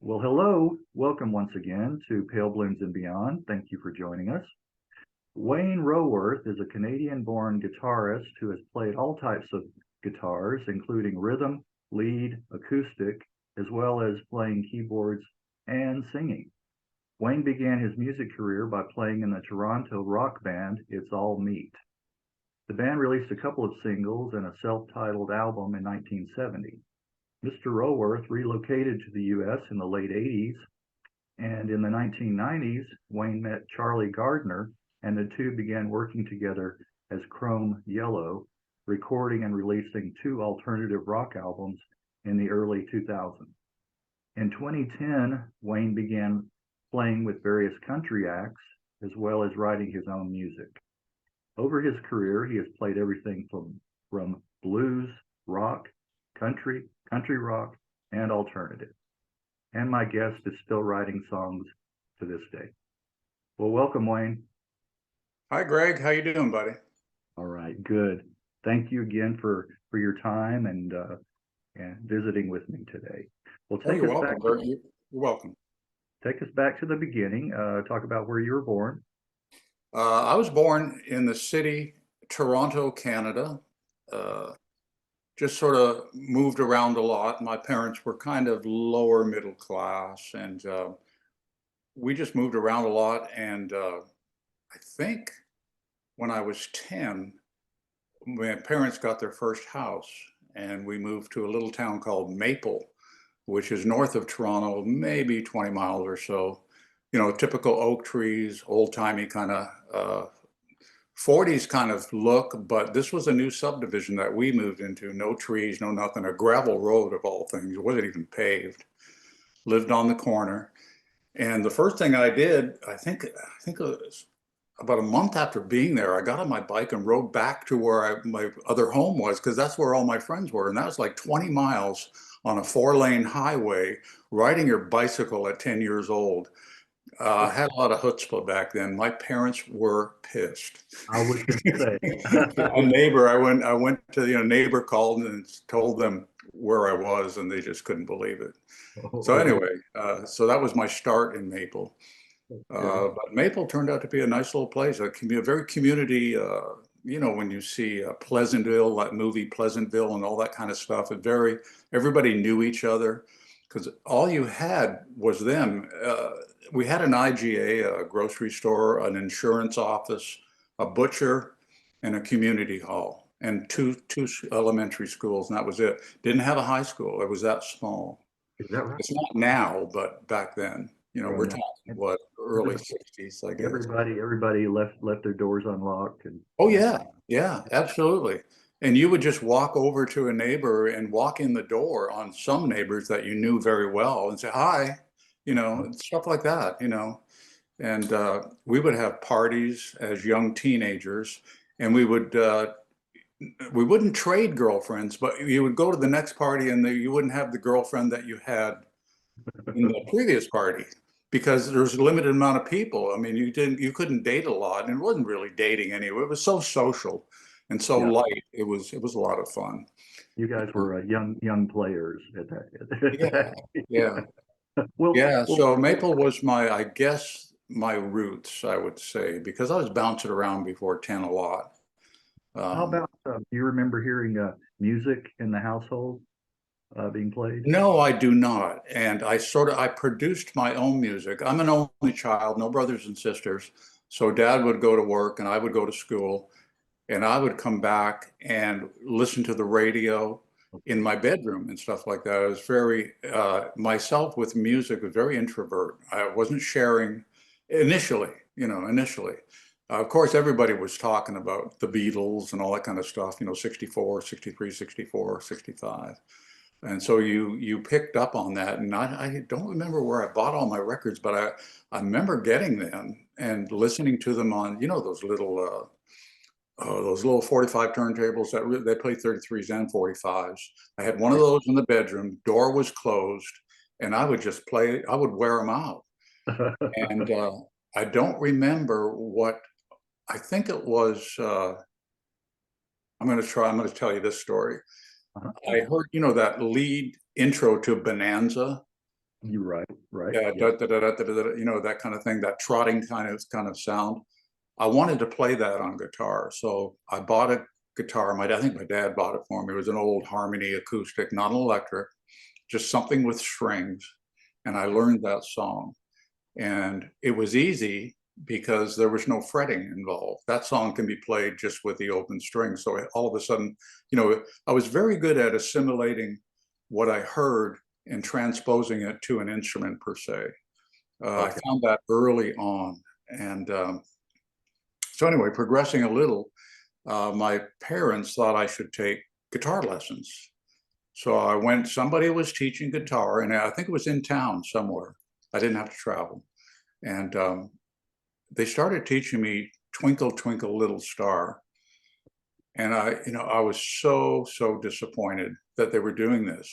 Well, hello. Welcome once again to Pale Blooms and Beyond. Thank you for joining us. Wayne Roworth is a Canadian-born guitarist who has played all types of guitars, including rhythm, lead, acoustic, as well as playing keyboards and singing. Wayne began his music career by playing in the Toronto rock band It's All Meat. The band released a couple of singles and a self-titled album in 1970. Mr. Roworth relocated to the U.S. in the late 80s, and in the 1990s, Wayne met Charlie Gardner, and the two began working together as Chrome Yellow, recording and releasing two alternative rock albums in the early 2000s. In 2010, Wayne began playing with various country acts, as well as writing his own music. Over his career, he has played everything from blues, rock, country rock, and alternative. And my guest is still writing songs to this day. Well, welcome, Wayne. Hi, Greg. How you doing, buddy? All right, good. Thank you again for your time and visiting with me today. Well, You're welcome. Take us back to the beginning. Talk about where you were born. I was born in the city, Toronto, Canada. Just sort of moved around a lot. My parents were kind of lower middle class, and we just moved around a lot. And I think when I was 10, my parents got their first house, and we moved to a little town called Maple, which is north of Toronto, maybe 20 miles or so. You know, typical oak trees, old-timey kind of 40s kind of look, but this was a new subdivision that we moved into. No trees, no nothing, a gravel road of all things. It wasn't even paved. Lived on the corner. And the first thing I did, I think it was about a month after being there, I got on my bike and rode back to where my other home was, because that's where all my friends were. And that was like 20 miles on a 4-lane highway, riding your bicycle at 10 years old. Had a lot of chutzpah back then. My parents were pissed. I was going to say. A neighbor, I went to, neighbor called and told them where I was, and they just couldn't believe it. So anyway, so that was my start in Maple. But Maple turned out to be a nice little place, a very community, when you see Pleasantville, that movie Pleasantville and all that kind of stuff, everybody knew each other, because all you had was them. We had an IGA, a grocery store, an insurance office, a butcher, and a community hall, and two elementary schools, and that was it. Didn't have a high school. It was that small. Is that right? It's not now, but back then, we're talking what, early 60s, I guess. Everybody left their doors unlocked. Oh yeah, absolutely. And you would just walk over to a neighbor and walk in the door on some neighbors that you knew very well and say hi, stuff like that, And we would have parties as young teenagers, and we wouldn't trade girlfriends, but you would go to the next party and you wouldn't have the girlfriend that you had in the previous party, because there's a limited amount of people. I mean, you couldn't date a lot, and it wasn't really dating anyway. It was so social and so light. It was a lot of fun. You guys were young players at that. Yeah. So Maple was I guess my roots, I would say, because I was bouncing around before 10 a lot. How about, do you remember hearing music in the household being played? No, I do not. And I produced my own music. I'm an only child, no brothers and sisters. So Dad would go to work and I would go to school, and I would come back and listen to the radio in my bedroom and stuff like that. I was very, myself with music, was very introvert. I wasn't sharing initially. Of course, everybody was talking about the Beatles and all that kind of stuff, 64, 63, 64, 65. And so you picked up on that. And I don't remember where I bought all my records, but I remember getting them and listening to them on, those little 45 turntables that they play 33s and 45s. I had one of those in the bedroom, door was closed, and I would just play, I would wear them out. And I don't remember what, I think it was, I'm going to tell you this story. I heard, that lead intro to Bonanza. You're right, right. Yeah, Yep. you know, that kind of thing, that trotting kind of sound. I wanted to play that on guitar, so I bought a guitar. I think my dad bought it for me. It was an old Harmony acoustic, not an electric, just something with strings, and I learned that song. And it was easy because there was no fretting involved. That song can be played just with the open string. So all of a sudden, you know, I was very good at assimilating what I heard and transposing it to an instrument per se. I Okay. found that early on. And so anyway, progressing a little, my parents thought I should take guitar lessons. So I went, somebody was teaching guitar, and I think it was in town somewhere. I didn't have to travel. And they started teaching me Twinkle, Twinkle, Little Star. And I was so disappointed that they were doing this.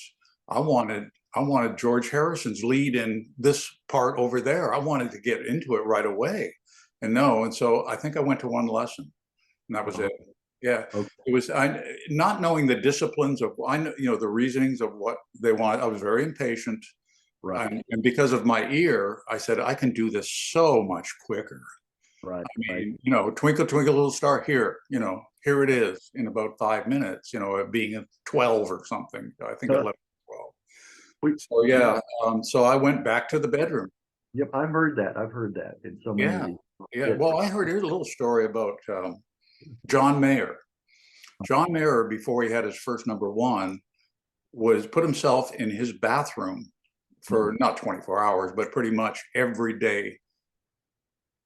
I wanted George Harrison's lead in this part over there. I wanted to get into it right away. And no, and so I think I went to one lesson, and that was Uh-huh. it. Yeah, Okay. it was not knowing the disciplines of the reasonings of what they want. I was very impatient, Right. and because of my ear, I said I can do this so much quicker. Right. I Right. mean, Twinkle, Twinkle, Little Star, here it is in about 5 minutes, it being a 12 or something. I think 11, 12. We, So yeah. yeah, so I went back to the bedroom. Yep. I've heard that. I've heard that in so many of Yeah. these. Yeah. It's, Well, here's a little story about John Mayer. John Mayer, before he had his first number one, was put himself in his bathroom for not 24 hours, but pretty much every day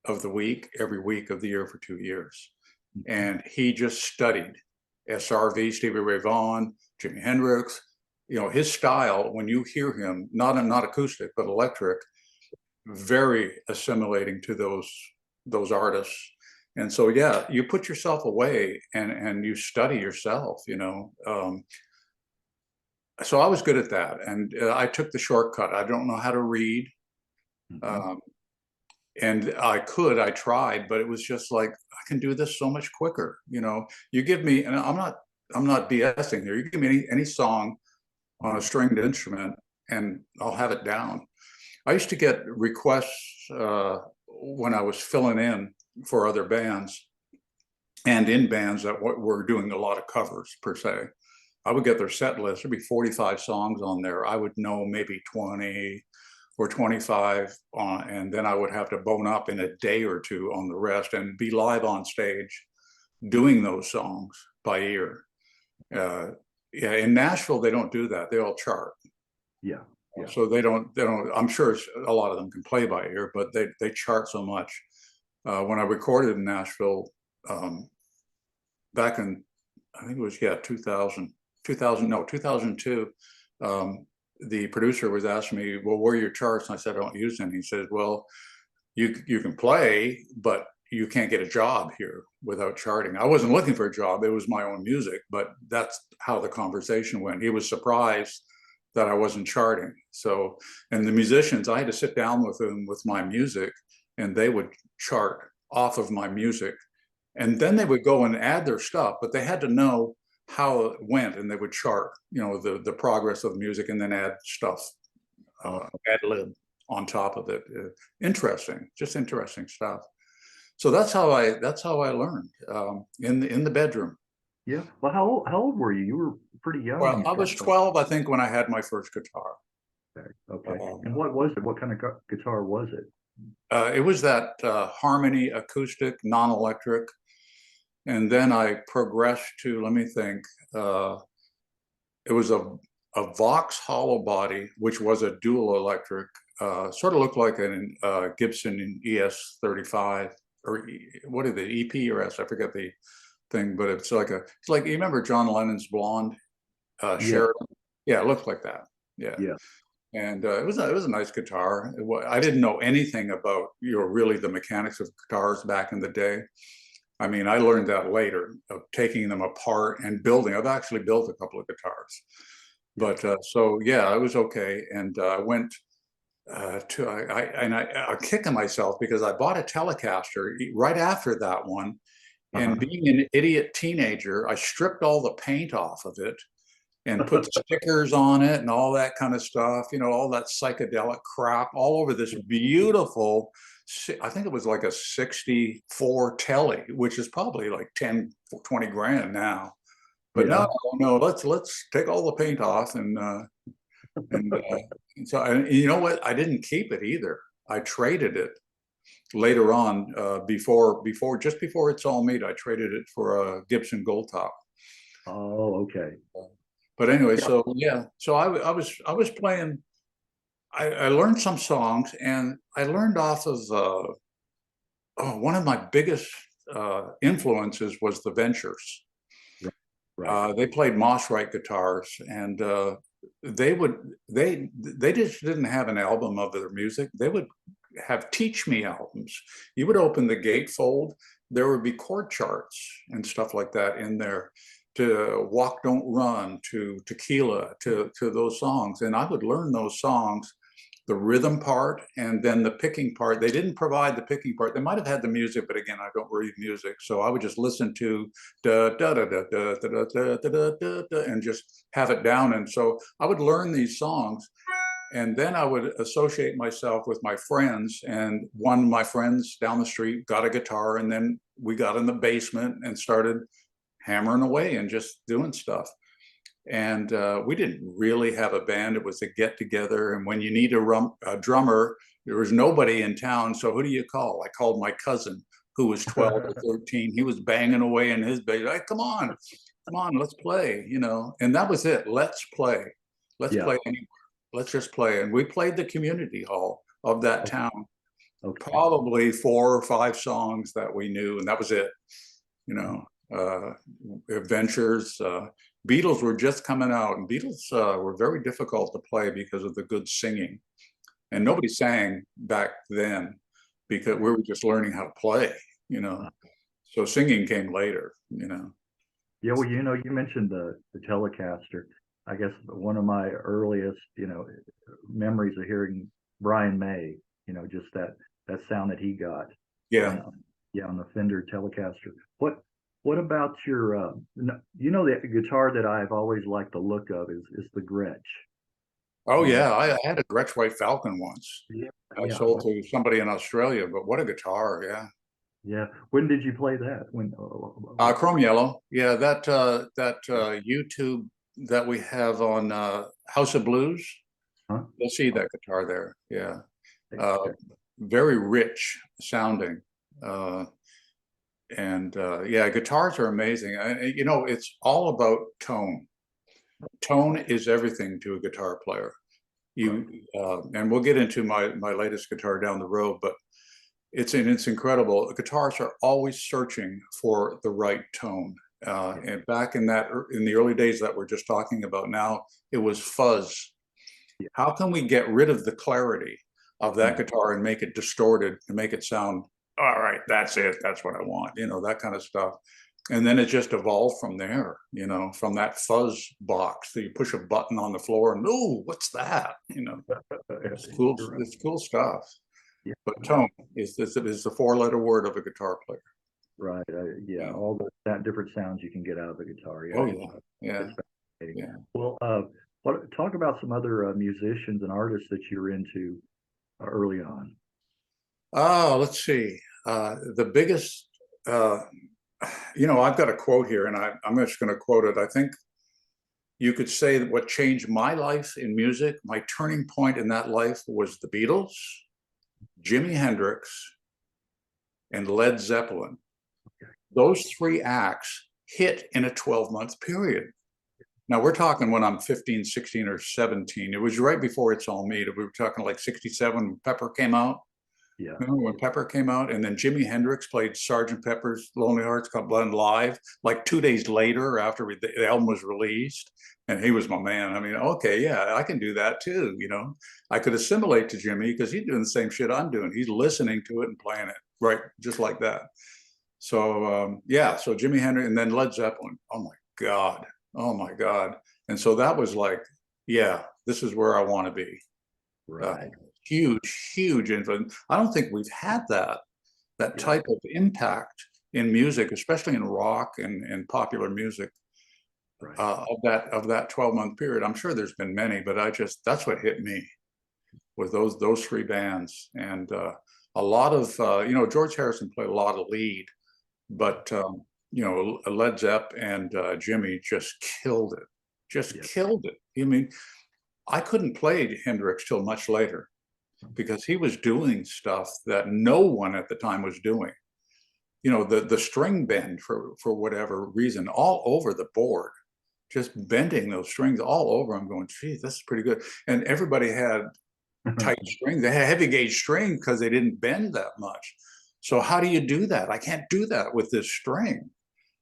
of the week, every week of the year for 2 years. And he just studied SRV, Stevie Ray Vaughan, Jimi Hendrix. His style, when you hear him, not acoustic, but electric, very assimilating to those artists. And so, yeah, you put yourself away and you study yourself, so I was good at that. And I took the shortcut. I don't know how to read. Um, and I tried, but it was just like, I can do this so much quicker. You give me, and I'm not BSing here. You give me any song on a stringed instrument and I'll have it down. I used to get requests when I was filling in for other bands and in bands that were doing a lot of covers per se. I would get their set list. There'd be 45 songs on there. I would know maybe 20 or 25 on, and then I would have to bone up in a day or two on the rest and be live on stage doing those songs by ear. Yeah, in Nashville, they don't do that. They all chart. Yeah. Yeah. So they don't, I'm sure a lot of them can play by ear, but they chart so much. When I recorded in Nashville, back in, I think it was, 2002, the producer was asking me, well, where are your charts? And I said, I don't use any. He says, well, you can play, but you can't get a job here without charting. I wasn't looking for a job. It was my own music, but that's how the conversation went. He was surprised that I wasn't charting. So, and the musicians, I had to sit down with them with my music, and they would chart off of my music. And then they would go and add their stuff, but they had to know how it went, and they would chart, the progress of the music, and then add stuff, ad lib on top of it. Interesting, just interesting stuff. So that's how I learned, in the bedroom. Yeah. Well, how old were you? You were pretty young when Well, you I started was 12, I think, when I had my first guitar. playing. Okay. Um, And what was it? What kind of guitar was it? it was that Harmony acoustic, non-electric, and then I progressed to, let me think, it was a Vox hollow body, which was a dual electric, sort of looked like a Gibson ES35, or what is it, EP or S? I forget the thing, but it's like you remember John Lennon's Blonde, Yeah. Sheridan? Yeah, it looked like that. Yeah. Yeah. And it was a nice guitar. I didn't know anything about really the mechanics of guitars back in the day. I mean, I learned that later, of taking them apart and building. I've actually built a couple of guitars, but so yeah, I was okay. And I went I'm kicking myself because I bought a Telecaster right after that one, and being an idiot teenager, I stripped all the paint off of it and put stickers on it and all that kind of stuff, you know, all that psychedelic crap all over this beautiful, I think it was like a 64 telly, which is probably like 10, 20 grand now. But Yeah. no, let's take all the paint off and so and you know what? I didn't keep it either. I traded it later on, just before It's All Meat. I traded it for a Gibson Gold Top. Oh, okay. But anyway, Yeah. so yeah, so I was playing. I learned some songs, and I learned off of one of my biggest influences was the Ventures. Right. Right. They played Moss Wright guitars, and they would they just didn't have an album of their music. They would have teach me albums. You would open the gatefold, there would be chord charts and stuff like that in there, to Walk Don't Run, to Tequila, to those songs, and I would learn those songs, the rhythm part, and then the picking part. They didn't provide the picking part. They might have had the music, but again, I don't read music, so I would just listen to da da da da da da da da da da and just have it down. And so I would learn these songs, and then I would associate myself with my friends. And one of my friends down the street got a guitar, and then we got in the basement and started hammering away and just doing stuff. And we didn't really have a band. It was a get together. And when you need a drummer, there was nobody in town. So who do you call? I called my cousin, who was 12 or 13. He was banging away in his bass. Hey, come on, let's play, you know. And that was it. Let's play. Let's Yeah. play anywhere. Let's just play. And we played the community hall of that town. Okay. Probably 4 or 5 songs that we knew, and that was it. You know, Adventures, Beatles were just coming out, and Beatles were very difficult to play because of the good singing. And nobody sang back then because we were just learning how to play, you know. So singing came later, you know. Yeah, well, you know, you mentioned the Telecaster. I guess one of my earliest, you know, memories of hearing Brian May, you know, just that sound that he got. Yeah. Yeah, on the Fender Telecaster. What about your you know, the guitar that I've always liked the look of is the Gretsch. Oh You know? yeah, I had a Gretsch White Falcon once. Yeah, I yeah, sold to somebody in Australia, but what a guitar, yeah. yeah. When did you play that? When? Chrome Yellow, yeah. That YouTube that we have on House of Blues, Huh? you'll see that guitar there. Yeah, very rich sounding, and yeah, guitars are amazing. You know, it's all about tone. Tone is everything to a guitar player. And we'll get into my latest guitar down the road, but it's incredible. Guitarists are always searching for the right tone. And back in the early days that we're just talking about now, it was fuzz. How can we get rid of the clarity of that guitar and make it distorted and make it sound, all right, that's it, that's what I want, you know, that kind of stuff. And then it just evolved from there, you know, from that fuzz box. So you push a button on the floor and, oh, what's that? You know, it's cool. It's cool stuff. Yeah. But tone is the 4-letter word of a guitar player. Right. Yeah. All the different sounds you can get out of a guitar. Yeah. Oh yeah. Yeah. Well, talk about some other musicians and artists that you were into early on. Oh, let's see. The biggest, you know, I've got a quote here, and I'm just going to quote it. I think you could say that what changed my life in music, my turning point in that life, was the Beatles, Jimi Hendrix, and Led Zeppelin. Those 3 acts hit in a 12-month period. Now we're talking when I'm 15, 16, or 17. It was right before It's All Meat. We were talking like 67 when Pepper came out. Yeah. Remember when Pepper came out? And then Jimi Hendrix played Sgt. Pepper's Lonely Hearts Club Band live, like 2 days later after the album was released. And he was my man. I mean, okay, yeah, I can do that too. You know, I could assimilate to Jimmy because he's doing the same shit I'm doing. He's listening to it and playing it, right? Just like that. So, yeah, so Jimi Hendrix, and then Led Zeppelin. Oh my God. Oh my God. And so that was like, yeah, this is where I want to be. Right. Huge influence. I don't think we've had that type of impact in music, especially in rock and popular music, right. of that 12-month period. I'm sure there's been many, but that's what hit me with those three bands. And a lot of George Harrison played a lot of lead, but Led Zepp and Jimmy just killed it, just Yeah. killed it. I mean, I couldn't play Hendrix till much later because he was doing stuff that no one at the time was doing. The string bend for whatever reason, all over the board, just bending those strings all over. I'm going, geez, this is pretty good. And everybody had tight strings. They had heavy gauge string because they didn't bend that much. So how do you do that? I can't do that with this string.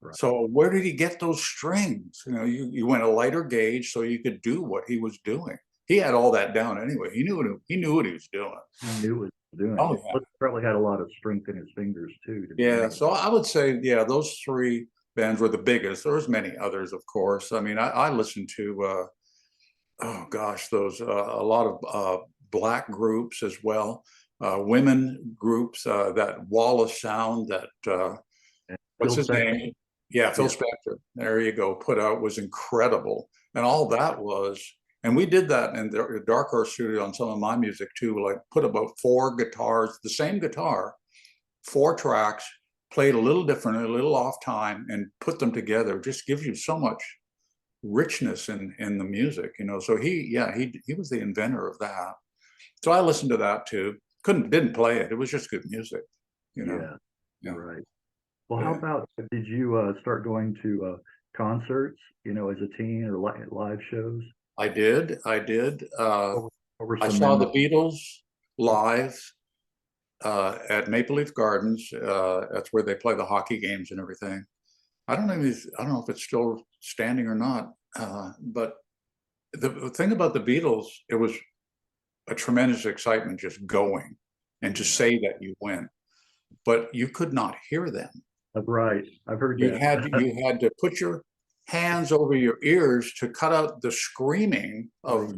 Right. So where did he get those strings? You went a lighter gauge so you could do what he was doing. He had all that down anyway. He knew what he was doing. He knew what he was doing. Oh yeah. But probably had a lot of strength in his fingers too. Yeah. So I would say, yeah, those three bands were the biggest. There was many others, of course. I mean, I listened to oh gosh, those a lot of black groups as well, women groups, that Wall of Sound, that what's his name? Yeah, Phil Spector. There you go. Put out was incredible, and all that was. And we did that in the Dark Horse studio on some of my music too. Like put about 4 guitars, the same guitar, 4 tracks, played a little different, a little off time, and put them together. It just gives you so much richness in the music, So he was the inventor of that. So I listened to that too. Didn't play it. It was just good music, Yeah. Yeah. Right. Well, how about, did you start going to concerts, as a teen, or live shows? I did. What were I some saw the memorable? Beatles live at Maple Leaf Gardens. That's where they play the hockey games and everything. I don't know if it's still standing or not. But the thing about the Beatles, it was a tremendous excitement just going and to say that you went, but you could not hear them. Right. I've heard You that. had to put your hands over your ears to cut out the screaming of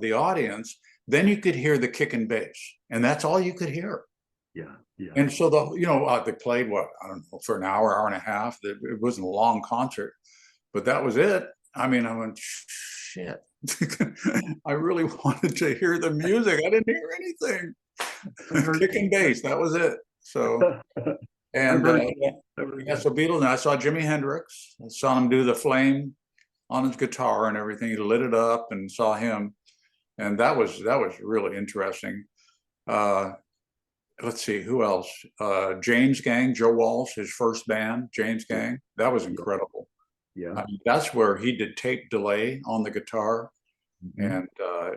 the audience. Then you could hear the kick and bass, and that's all you could hear. Yeah. Yeah. And so they played what, I don't know, for an hour and a half. It wasn't a long concert, but that was it. I mean, I went, shit. I really wanted to hear the music. I didn't hear anything. Kick and bass, that was it. So, and so Beatles, and I saw Jimi Hendrix. I saw him do the flame on his guitar and everything. He lit it up, and saw him, and that was really interesting. Let's see, who else? James Gang, Joe Walsh, his first band, James Gang. That was incredible. Yeah. I mean, that's where he did tape delay on the guitar, and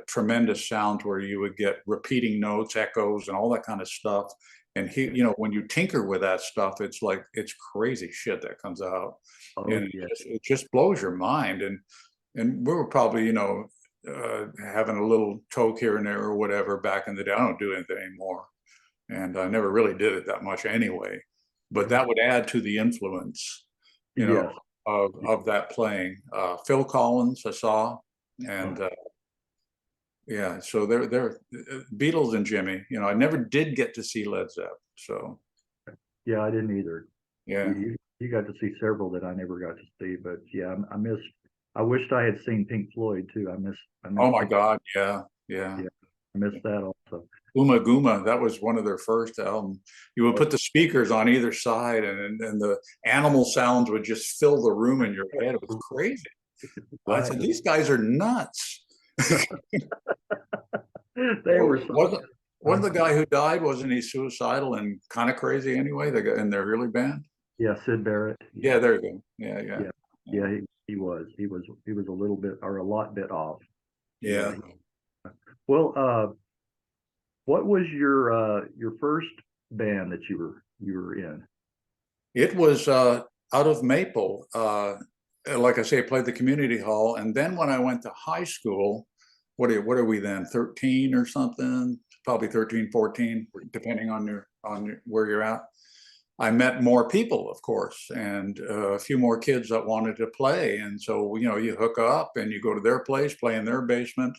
tremendous sounds where you would get repeating notes, echoes, and all that kind of stuff. And he, when you tinker with that stuff, it's crazy shit that comes out, and it just blows your mind. And we were probably, having a little toke here and there or whatever back in the day. I don't do anything anymore, and I never really did it that much anyway. But that would add to the influence, of that playing. Phil Collins, I saw, and yeah, so they're Beatles and Jimmy. I never did get to see Led Zepp, so yeah, I didn't either. Yeah, you got to see several that I never got to see, but yeah, I missed. I wished I had seen Pink Floyd too. I missed. Oh my God, yeah. I missed that also. Uma Guma, that was one of their first albums. You would put the speakers on either side, and the animal sounds would just fill the room in your head. It was crazy. I said, these guys are nuts. They were. Wasn't the guy who died, wasn't he suicidal and kind of crazy anyway? The guy in their early band. Yeah, Sid Barrett. Yeah, there you go. Yeah. He was a little bit, or a lot bit off. Yeah. Well, what was your first band that you were in? It was out of Maple. Like I say, I played the community hall, and then when I went to high school, what are we then, 13 or something? Probably 13, 14, depending on where you're at. I met more people, of course, and a few more kids that wanted to play. And so, you hook up and you go to their place, play in their basement.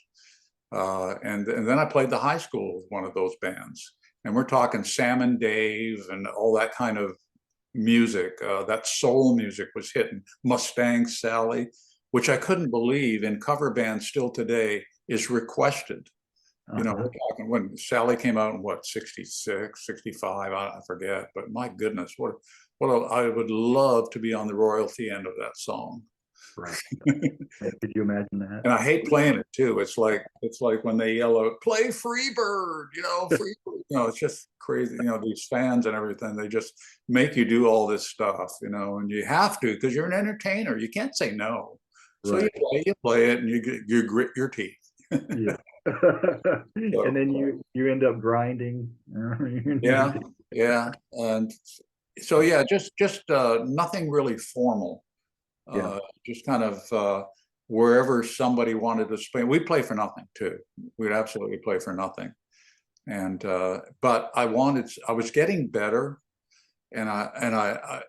And then I played the high school with one of those bands. And we're talking Sam and Dave and all that kind of music. That soul music was hitting. Mustang Sally, which I couldn't believe in cover bands still today is requested. You know, we're talking when Sally came out in what, 66, 65, I forget, but my goodness, I would love to be on the royalty end of that song. Right. Could you imagine that? And I hate playing it too. It's like when they yell out, "Play Freebird," Freebird. It's just crazy. These fans and everything, they just make you do all this stuff, and you have to because you're an entertainer. You can't say no. So Right. you play it and you grit your teeth. Yeah. And then you end up grinding. Yeah. And so yeah, just nothing really formal. Yeah. Just kind of wherever somebody wanted to play. We play for nothing too. We'd absolutely play for nothing. And but I was getting better, and I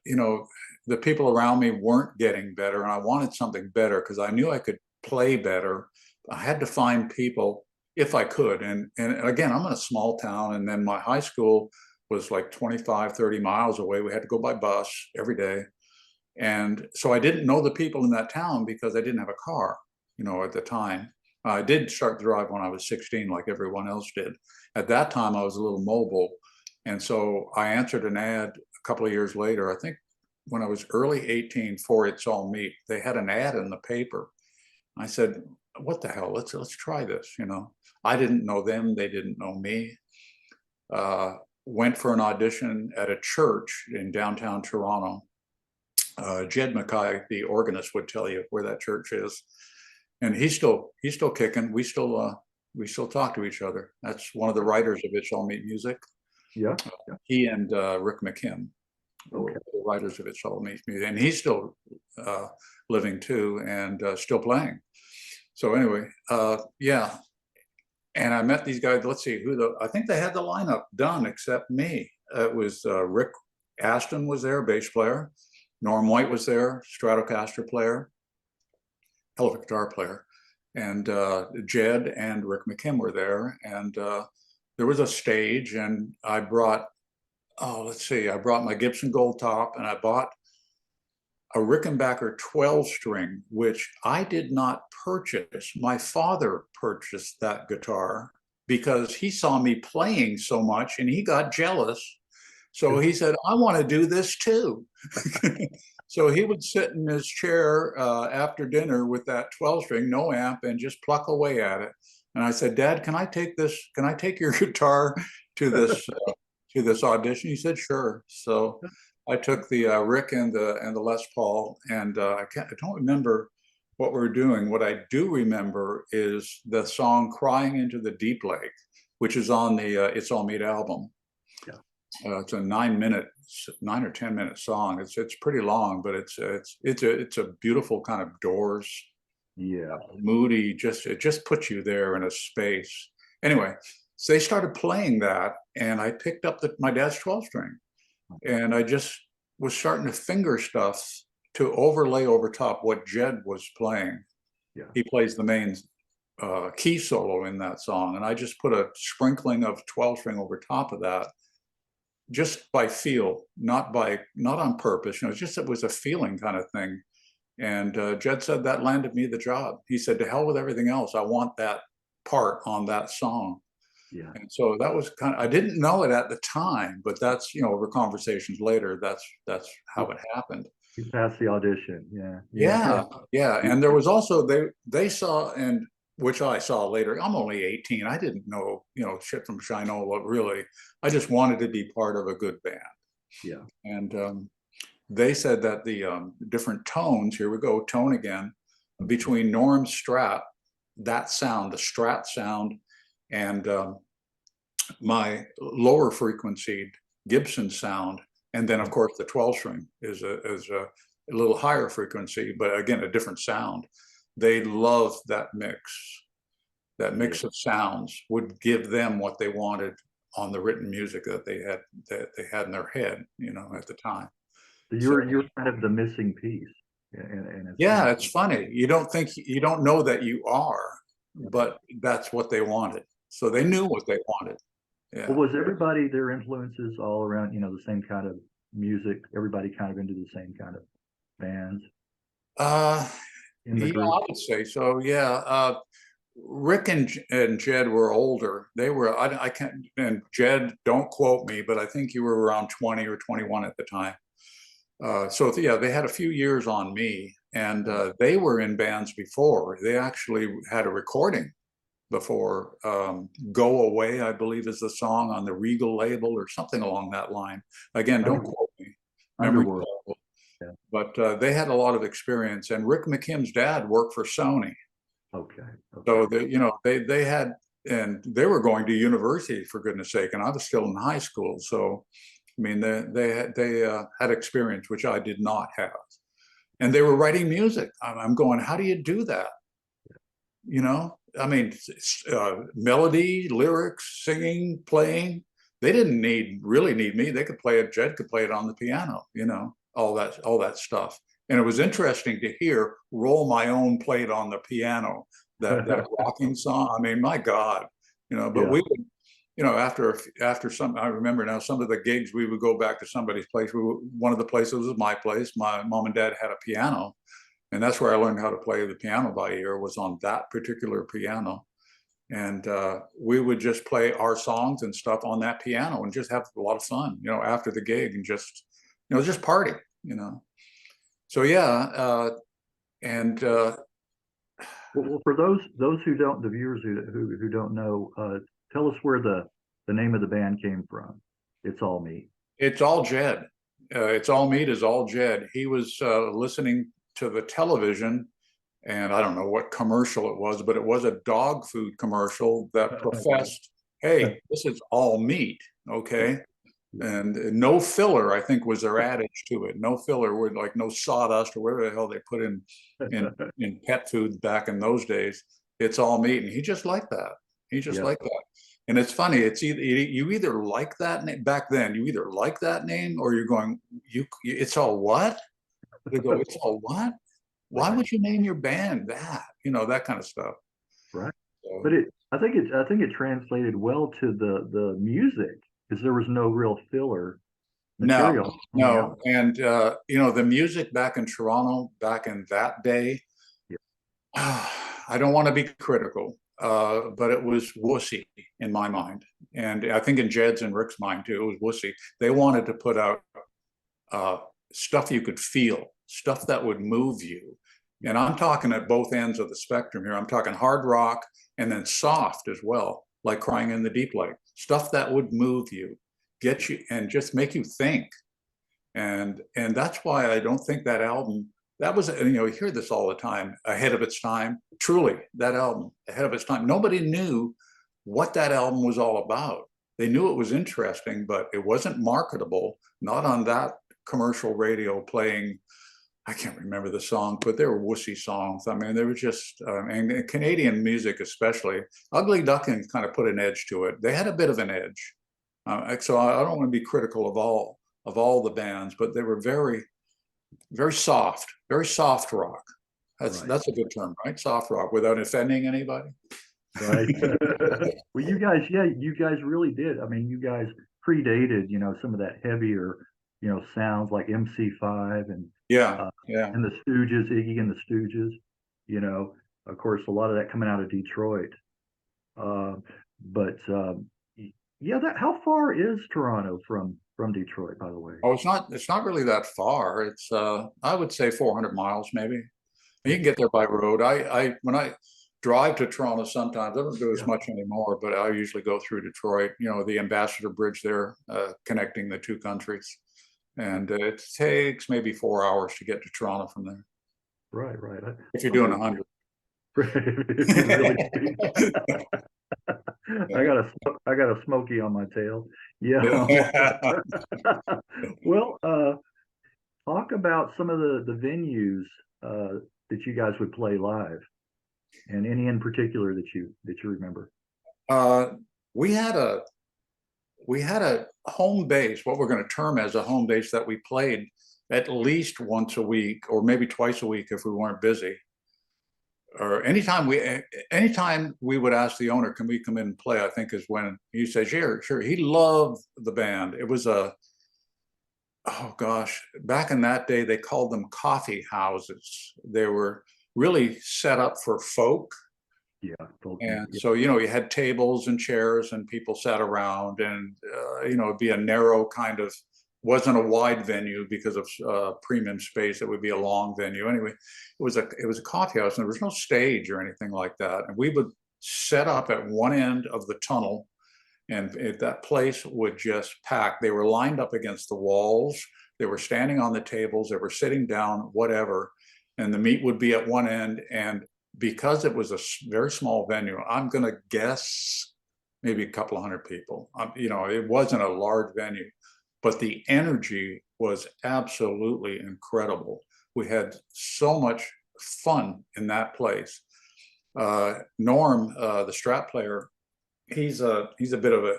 the people around me weren't getting better, and I wanted something better because I knew I could play better. I had to find people if I could. And again, I'm in a small town, and then my high school was like 25, 30 miles away. We had to go by bus every day. And so I didn't know the people in that town because I didn't have a car, at the time. I did start to drive when I was 16, like everyone else did. At that time, I was a little mobile. And so I answered an ad a couple of years later, I think when I was early 18 for It's All Meat. They had an ad in the paper. I said, what the hell, let's try this, I didn't know them, they didn't know me. Went for an audition at a church in downtown Toronto. Jed Mackay, the organist, would tell you where that church is, and he's still kicking. We still talk to each other. That's one of the writers of It's All Meat Music. Yeah. He and Rick McKim, the writers of It's All Meat Music, and he's still living too, and still playing. So anyway, yeah. And I met these guys. Let's see I think they had the lineup done except me. It was Rick Aston was there, bass player. Norm White was there, Stratocaster player, hell of a guitar player. And Jed and Rick McKim were there. And there was a stage, and I brought, I brought my Gibson Gold Top, and I bought a Rickenbacker 12-string, which I did not purchase. My father purchased that guitar because he saw me playing so much and he got jealous. So he said, I want to do this too. So he would sit in his chair after dinner with that 12-string, no amp, and just pluck away at it. And I said, Dad, can I take your guitar to this audition? He said, sure. So I took the Rick and the Les Paul, and I don't remember what we're doing. What I do remember is the song "Crying into the Deep Lake," which is on the It's All Meat album. Yeah. It's a 9 or 10 minute song. It's pretty long, but it's a beautiful kind of Doors. Yeah, moody. It just puts you there in a space. Anyway, so they started playing that, and I picked up my dad's 12-string. And I just was starting to finger stuff to overlay over top what Jed was playing. Yeah. He plays the main key solo in that song. And I just put a sprinkling of 12-string over top of that, just by feel, not on purpose. It was a feeling kind of thing. And Jed said that landed me the job. He said, to hell with everything else. I want that part on that song. Yeah. And so that was I didn't know it at the time, but that's, over conversations later, that's how it happened. You passed the audition. Yeah. Yeah. And there was also, they saw, and which I saw later, I'm only 18. I didn't know, shit from Shinola, really. I just wanted to be part of a good band. Yeah. And they said that the different tones, here we go, tone again, between Norm's Strat, that sound, the Strat sound, and my lower frequency Gibson sound, and then of course the 12-string is a little higher frequency, but again a different sound. They loved that mix. That mix of sounds would give them what they wanted on the written music that they had in their head, at the time. So you're kind of the missing piece. Yeah, it's funny. You don't know that you are, but that's what they wanted. So they knew what they wanted. Yeah. Well, was everybody their influences all around, the same kind of music? Everybody kind of into the same kind of bands Uh, in the yeah, group? I would say so. Yeah. Rick and Jed were older. They were, I can't, and Jed, don't quote me, but I think you were around 20 or 21 at the time. So yeah, they had a few years on me, and they were in bands before. They actually had a recording before. Go Away, I believe, is the song on the Regal label or something along that line. Again, don't Oh, quote me. Memory Underworld. terrible. Yeah. But they had a lot of experience, and Rick McKim's dad worked for Sony. Okay. So Okay. they had, and they were going to university, for goodness sake, and I was still in high school. So I mean, they had experience which I did not have, and they were writing music. I'm going, how do you do that? You know, I mean, melody, lyrics, singing, playing. They didn't really need me. They could play it. Jed could play it on the piano. You know, all that stuff. And it was interesting to hear "Roll My Own" played on the piano. That rocking song. I mean, my God, you know. But Yeah. we would, you know, after some, I remember now some of the gigs, we would go back to somebody's place. One of the places was my place. My mom and dad had a piano, and that's where I learned how to play the piano by ear, was on that particular piano. And we would just play our songs and stuff on that piano and just have a lot of fun, you know, after the gig, and just, you know, just party, you know. So yeah, and Well, for those who don't, the viewers who don't know, tell us where the name of the band came from. It's All Me. it's all Jed. It's All Meat is all Jed. He was listening to the television, and I don't know what commercial it was, but it was a dog food commercial that professed, hey, this is all meat, okay? And no filler, I think, was their adage to it. No filler, with like no sawdust or whatever the hell they put in pet food back in those days. It's all meat, and he just liked that. He just Yeah. liked that. And it's funny. It's either you either like that name back then. You either like that name, or you're going, it's all what? They go, it's all what? Why Right. would you name your band that? You know, that kind of stuff. Right. So, But I think it translated well to the music because there was no real filler no, material on the no. album. And, you know, the music back in Toronto, back in that day, Yeah. I don't want to be critical, but it was wussy in my mind. And I think in Jed's and Rick's mind too, it was wussy. They wanted to put out uh, stuff you could feel, stuff that would move you. And I'm talking at both ends of the spectrum here. I'm talking hard rock and then soft as well, like Crying in the Deep Lake, stuff that would move you, get you, and just make you think. And that's why I don't think that album, that was, you know, you hear this all the time, ahead of its time. Truly, that album, ahead of its time. Nobody knew what that album was all about. They knew it was interesting, but it wasn't marketable, not on that commercial radio playing. I can't remember the song, but they were wussy songs. I mean, they were just, and Canadian music especially. Ugly Duckling kind of put an edge to it. They had a bit of an edge. So I don't want to be critical of all the bands, but they were very soft rock. Right. That's a good term, right? Soft rock, without offending anybody. Right. Well, you guys, yeah, you guys really did. I mean, you guys predated, you know, some of that heavier, you know, sounds like MC5 Yeah, uh, yeah. and the Stooges, Iggy and the Stooges. You know, of course, a lot of that coming out of Detroit. Uh, but yeah, that how far is Toronto from Detroit, by the way? Oh, it's not really that far. It's I would say 400 miles maybe. You can Okay. get there by road. I when I drive to Toronto sometimes, I don't do as Yeah. much anymore, but I usually go through Detroit, you know, the Ambassador Bridge there, connecting the two countries. And it takes maybe 4 hours to get to Toronto from there, Right. Right. if you're doing Okay. 100. If you really I got a smoky on my tail. Yeah. Well, talk about some of the venues that you guys would play live, and any in particular that you remember. uh, we had a we had a home base, what we're going to term as a home base, that we played at least once a week or maybe twice a week if we weren't busy. Or anytime we would ask the owner, can we come in and play? I think is when he says, sure, sure. He loved the band. It was oh gosh, back in that day, they called them coffee houses. They were really set up for folk. Yeah, folky. And Yeah. so, you had tables and chairs and people sat around, and, it'd be a narrow kind of, wasn't a wide venue because of premium space. It would be a long venue. Anyway, it was a coffee house, and there was no stage or anything like that. And we would set up at one end of the tunnel, and if that place would just pack. They were lined up against the walls. They were standing on the tables. They were sitting down, whatever. And the meat would be at one end. And because it was a very small venue, I'm going to guess maybe a couple of hundred people. It wasn't a large venue, but the energy was absolutely incredible. We had so much fun in that place. Norm, the Strat player, he's a bit of a,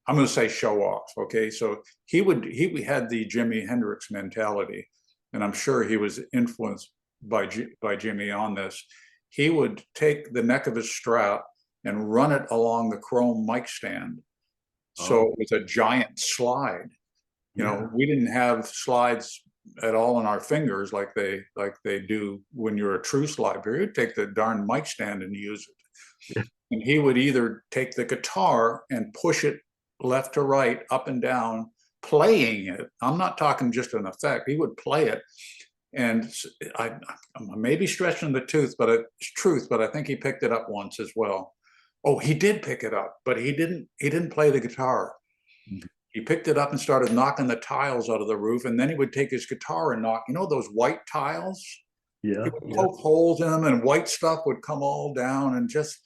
I'm going to say show off. Okay, so he had the Jimi Hendrix mentality, and I'm sure he was influenced by Jimmy on this. He would take the neck of his Strat and run it along the chrome mic stand, so Oh, it was a giant slide. yeah. We didn't have slides at all in our fingers like they do when you're a true slide player. You'd take the darn mic stand and use it. And he would either take the guitar and push it left to right, up and down, playing it. I'm not talking just an effect. He would play it. And I may be stretching the truth, but I think he picked it up once as well. Oh, he did pick it up, but he didn't play the guitar. Mhm. He picked it up and started knocking the tiles out of the roof, and then he would take his guitar and knock, those white tiles? He Yeah, would yeah, poke holes in them, and white stuff would come all down, and just,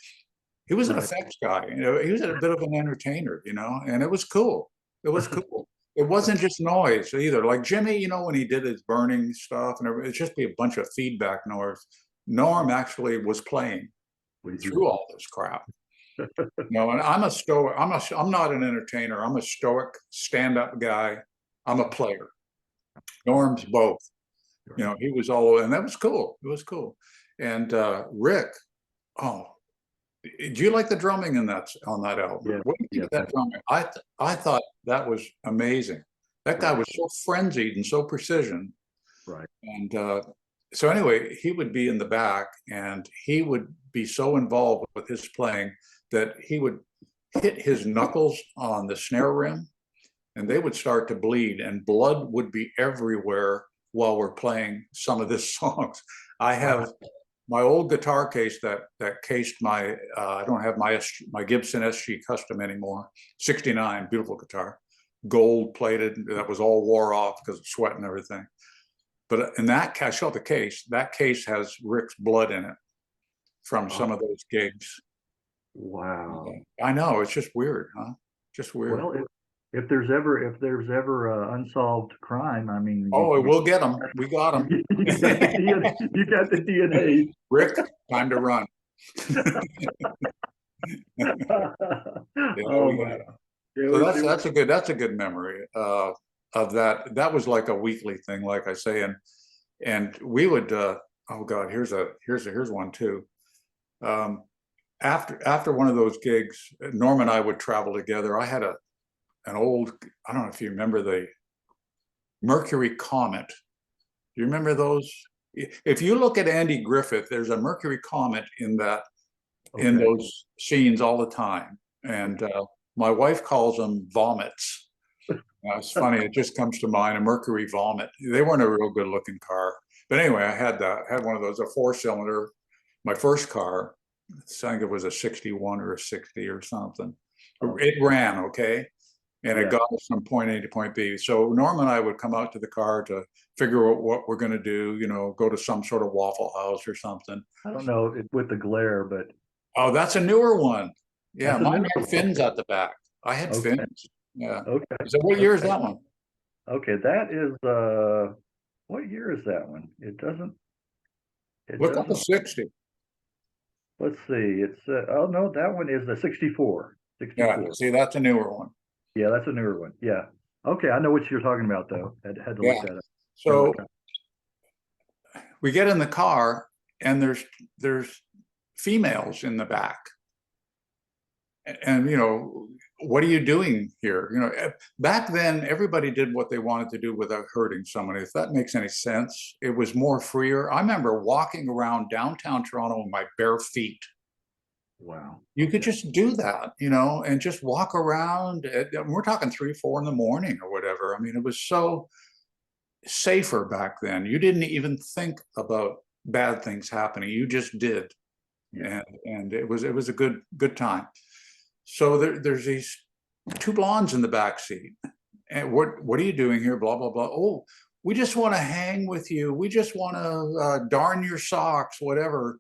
he was an right. effects guy. He was a bit of an entertainer, and it was cool. It was cool. It wasn't just noise either. Like Jimmy, when he did his burning stuff and everything, it'd just be a bunch of feedback noise. Norm actually was playing through all this crap. And I'm a stoic. I'm not an entertainer. I'm a stoic stand-up guy. I'm a player. Norm's both. He was all, and that was cool. It was cool. And Rick, oh, do you like the drumming in that on that album? Yeah, What do you think yeah, of that drumming? I thought that was amazing. That guy right, was so frenzied and so precision. right. And so anyway, he would be in the back, and he would be so involved with his playing that he would hit his knuckles on the snare rim, and they would start to bleed, and blood would be everywhere while we're playing some of this songs. I have my old guitar case that cased my, I don't have my Gibson SG Custom anymore, 69, beautiful guitar, gold plated, that was all wore off because of sweat and everything. But in that case, I show the case, that case has Rick's blood in it from Oh, some of those gigs. wow. I know, it's just weird, huh? Just weird. Well, if there's ever unsolved crime, I mean, Oh, we'll get them. We got them. you got the DNA. You got the DNA. Rick, time to run. Yeah, Oh we my. got 'em. It So was, that's it was, that's a good memory of that. That was like a weekly thing, like I say, and we would. Oh God, here's one too. Um, after one of those gigs, Norm and I would travel together. I had an old, I don't know if you remember the Mercury Comet. Do you remember those? If you look at Andy Griffith, there's a Mercury Comet in okay. those scenes all the time, and my wife calls them vomits. It's funny; it just comes to mind. A Mercury Vomit. They weren't a real good-looking car, but anyway, I had one of those, a four-cylinder. My first car, I think it was a 61 or a 60 or something. It ran okay, and it Yeah. got us from point A to point B. So Norm and I would come out to the car to figure out what we're going to do. Go to some sort of Waffle House or something. I don't know with the glare, but Oh, that's a newer one. Yeah, that's a mine new had one. fins at the back. I had Okay. fins. Yeah. Okay. So what year is that one? Okay. That is what year is that one? It doesn't. It Look up a doesn't. 60. Let's see. It's oh no, that one is the 64. Yeah, 64. see, that's a newer one. Yeah, that's a newer one. Yeah. Okay, I know what you're talking about though. Had to look Yeah. that up. So we get in the car, and there's females in the back, and what are you doing here? You know, back then everybody did what they wanted to do without hurting someone. If that makes any sense, it was more freer. I remember walking around downtown Toronto in my bare feet. Wow. You could Okay. just do that, you know, and just walk around. We're talking 3, 4 in the morning or whatever. I mean, it was so safer back then. You didn't even think about bad things happening. You just did. Yeah. And it was a good time. So there's these two blondes in the back seat. And what are you doing here? Blah, blah, blah. Oh, we just want to hang with you. We just want to darn your socks, whatever.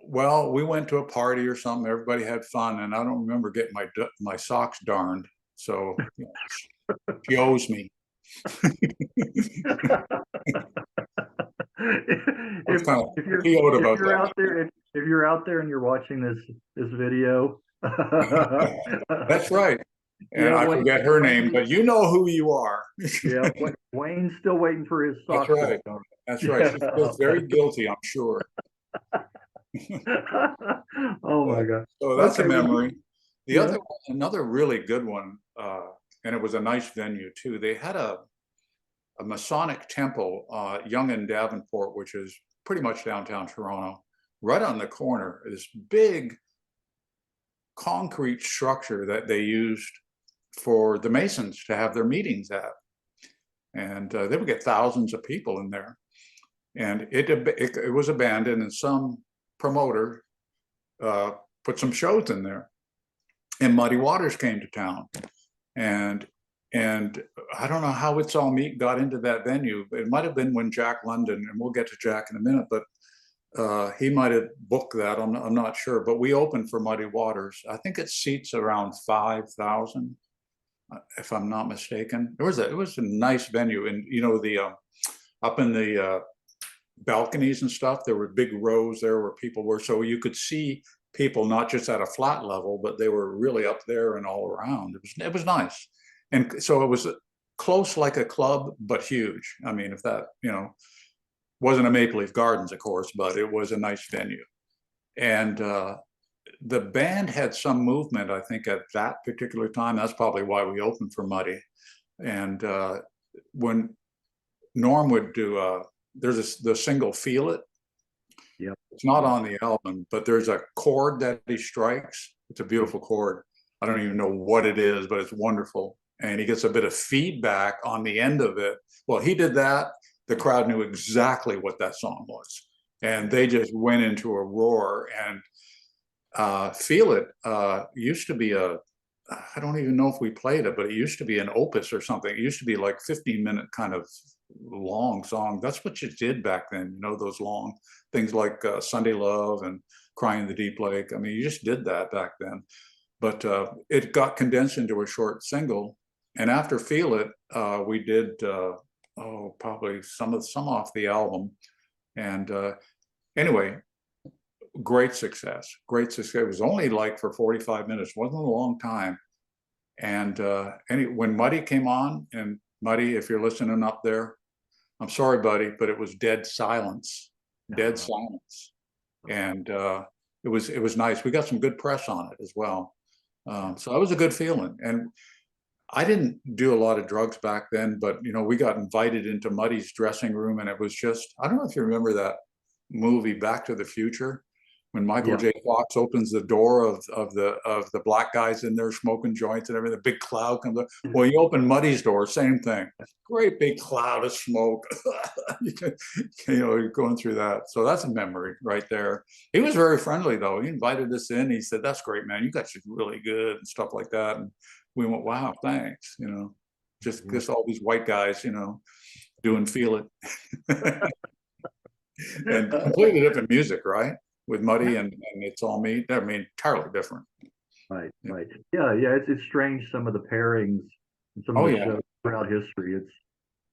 Well, we went to a party or something. Everybody had fun, and I don't remember getting my socks darned. So you know, she owes me. I was if kind of if you're PO'd if about you're that. out there if you're out there and you're watching this video, That's right. And yeah, I forget her name, Wayne, but you know who you are. yeah, Wayne's still waiting for his That's socks to be right. darned. That's right. Yeah. She feels very guilty, I'm sure. Oh my God. So that's a Okay, well, memory. The yeah, other, another really good one, and it was a nice venue too. They had a Masonic temple, Yonge and Davenport, which is pretty much downtown Toronto, right on the corner. This big concrete structure that they used for the Masons to have their meetings at, and they would get thousands of people in there. And it was abandoned, and some promoter put some shows in there. And Muddy Waters came to town, and I don't know how It's All Meat got into that venue. It might have been when Jack London, and we'll get to Jack in a minute, but he might have booked that. I'm not sure, but we opened for Muddy Waters. I think it seats around 5,000, if I'm not mistaken. It was a nice venue, and you know the up in the balconies and stuff, there were big rows there where people were, so you could see people not just at a flat level, but they were really up there and all around. It was nice, and so it was close like a club, but huge. I mean, if that, you know, wasn't a Maple Leaf Gardens, of course, but it was a nice venue. And the band had some movement, I think, at that particular time. That's probably why we opened for Muddy. And when Norm would do, there's the single "Feel It." yeah, It's not on the album, but there's a chord that he strikes. It's a beautiful chord. I don't even know what it is, but it's wonderful. And he gets a bit of feedback on the end of it. Well, he did that. The crowd knew exactly what that song was. And they just went into a roar. And "Feel It" used to be I don't even know if we played it, but it used to be an opus or something. It used to be like 15-minute kind of long song. That's what you did back then, you know, those long things like Sunday Love and Crying the Deep Lake. I mean, you just did that back then. But it got condensed into a short single. And after "Feel It," we did, probably some off the album. And anyway, great success, great success. It was only like for 45 minutes, wasn't a long time. And when Muddy came on, and Muddy, if you're listening up there, I'm sorry, buddy, but it was dead silence, dead silence. And it was nice. We got some good press on it as well. So that was a good feeling. And I didn't do a lot of drugs back then, but you know, we got invited into Muddy's dressing room, and it was just, I don't know if you remember that movie Back to the Future, when Michael yeah, J. Fox opens the door of the black guys in there smoking joints and everything. The big cloud comes up. Well, you open Muddy's door, same thing. Great big cloud of smoke. You know, you're going through that. So that's a memory right there. He was very friendly though. He invited us in. He said, "That's great, man. You guys are really good," and stuff like that. And we went, "Wow, thanks." You know, just all these white guys, you know, doing "Feel It." And completely different music, right? With Muddy and It's All Me. I mean, entirely different. right, Yeah. right. Yeah, yeah. It's strange, some of the pairings and some of Oh the yeah, shows throughout history.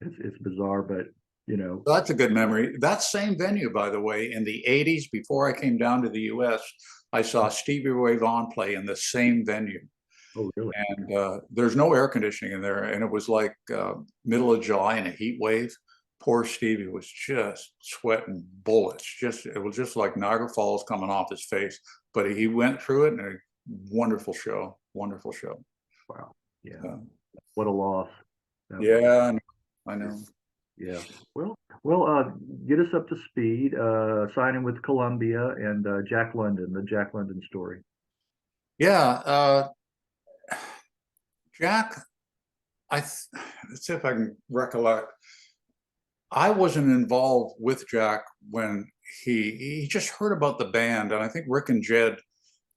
It's bizarre, but you know, so that's a good memory. That same venue, by the way, in the '80s, before I came down to the U.S., I saw Stevie Ray Vaughan play in the same venue. oh really? And there's no air conditioning in there, and it was like middle of July in a heat wave. Poor Stevie was just sweating bullets. It was just like Niagara Falls coming off his face. But he went through it, and wonderful show, wonderful show. Wow. Yeah. What a loss. Yeah, I know. Yeah. Well, get us up to speed. Signing with Columbia and Jack London, the Jack London story. Yeah, Jack, let's see if I can recollect. I wasn't involved with Jack when he just heard about the band, and I think Rick and Jed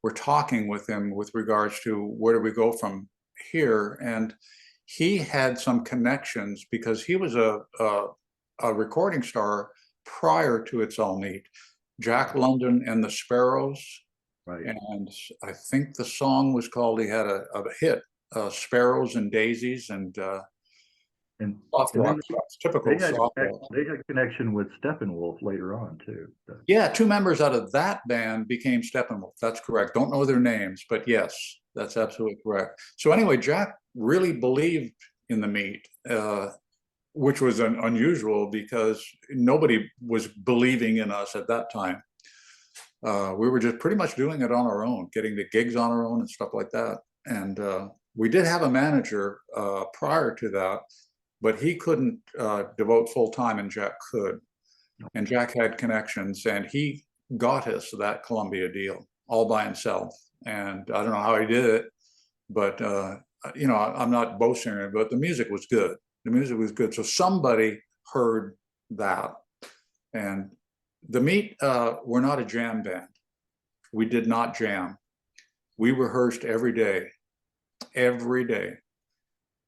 were talking with him with regards to where do we go from here, and he had some connections because he was a recording star prior to It's All Neat. Jack London and the Sparrows, Right. and I think the song was called, he had a hit, Sparrows and Daisies, and soft and rock then stuff, typical soft rock. they had connection with Steppenwolf later on too. So. Yeah, two members out of that band became Steppenwolf. That's correct. Don't know their names, but yes, that's absolutely correct. So anyway, Jack really believed in the Meat, which was unusual because nobody was believing in us at that time. We were just pretty much doing it on our own, getting the gigs on our own and stuff like that. And we did have a manager prior to that, but he couldn't devote full time, and Jack could. And Jack had connections, and he got us that Columbia deal all by himself. And I don't know how he did it, but you know, I'm not boasting, but the music was good. The music was good. So somebody heard that. And the Meat were not a jam band. We did not jam. We rehearsed every day, every day.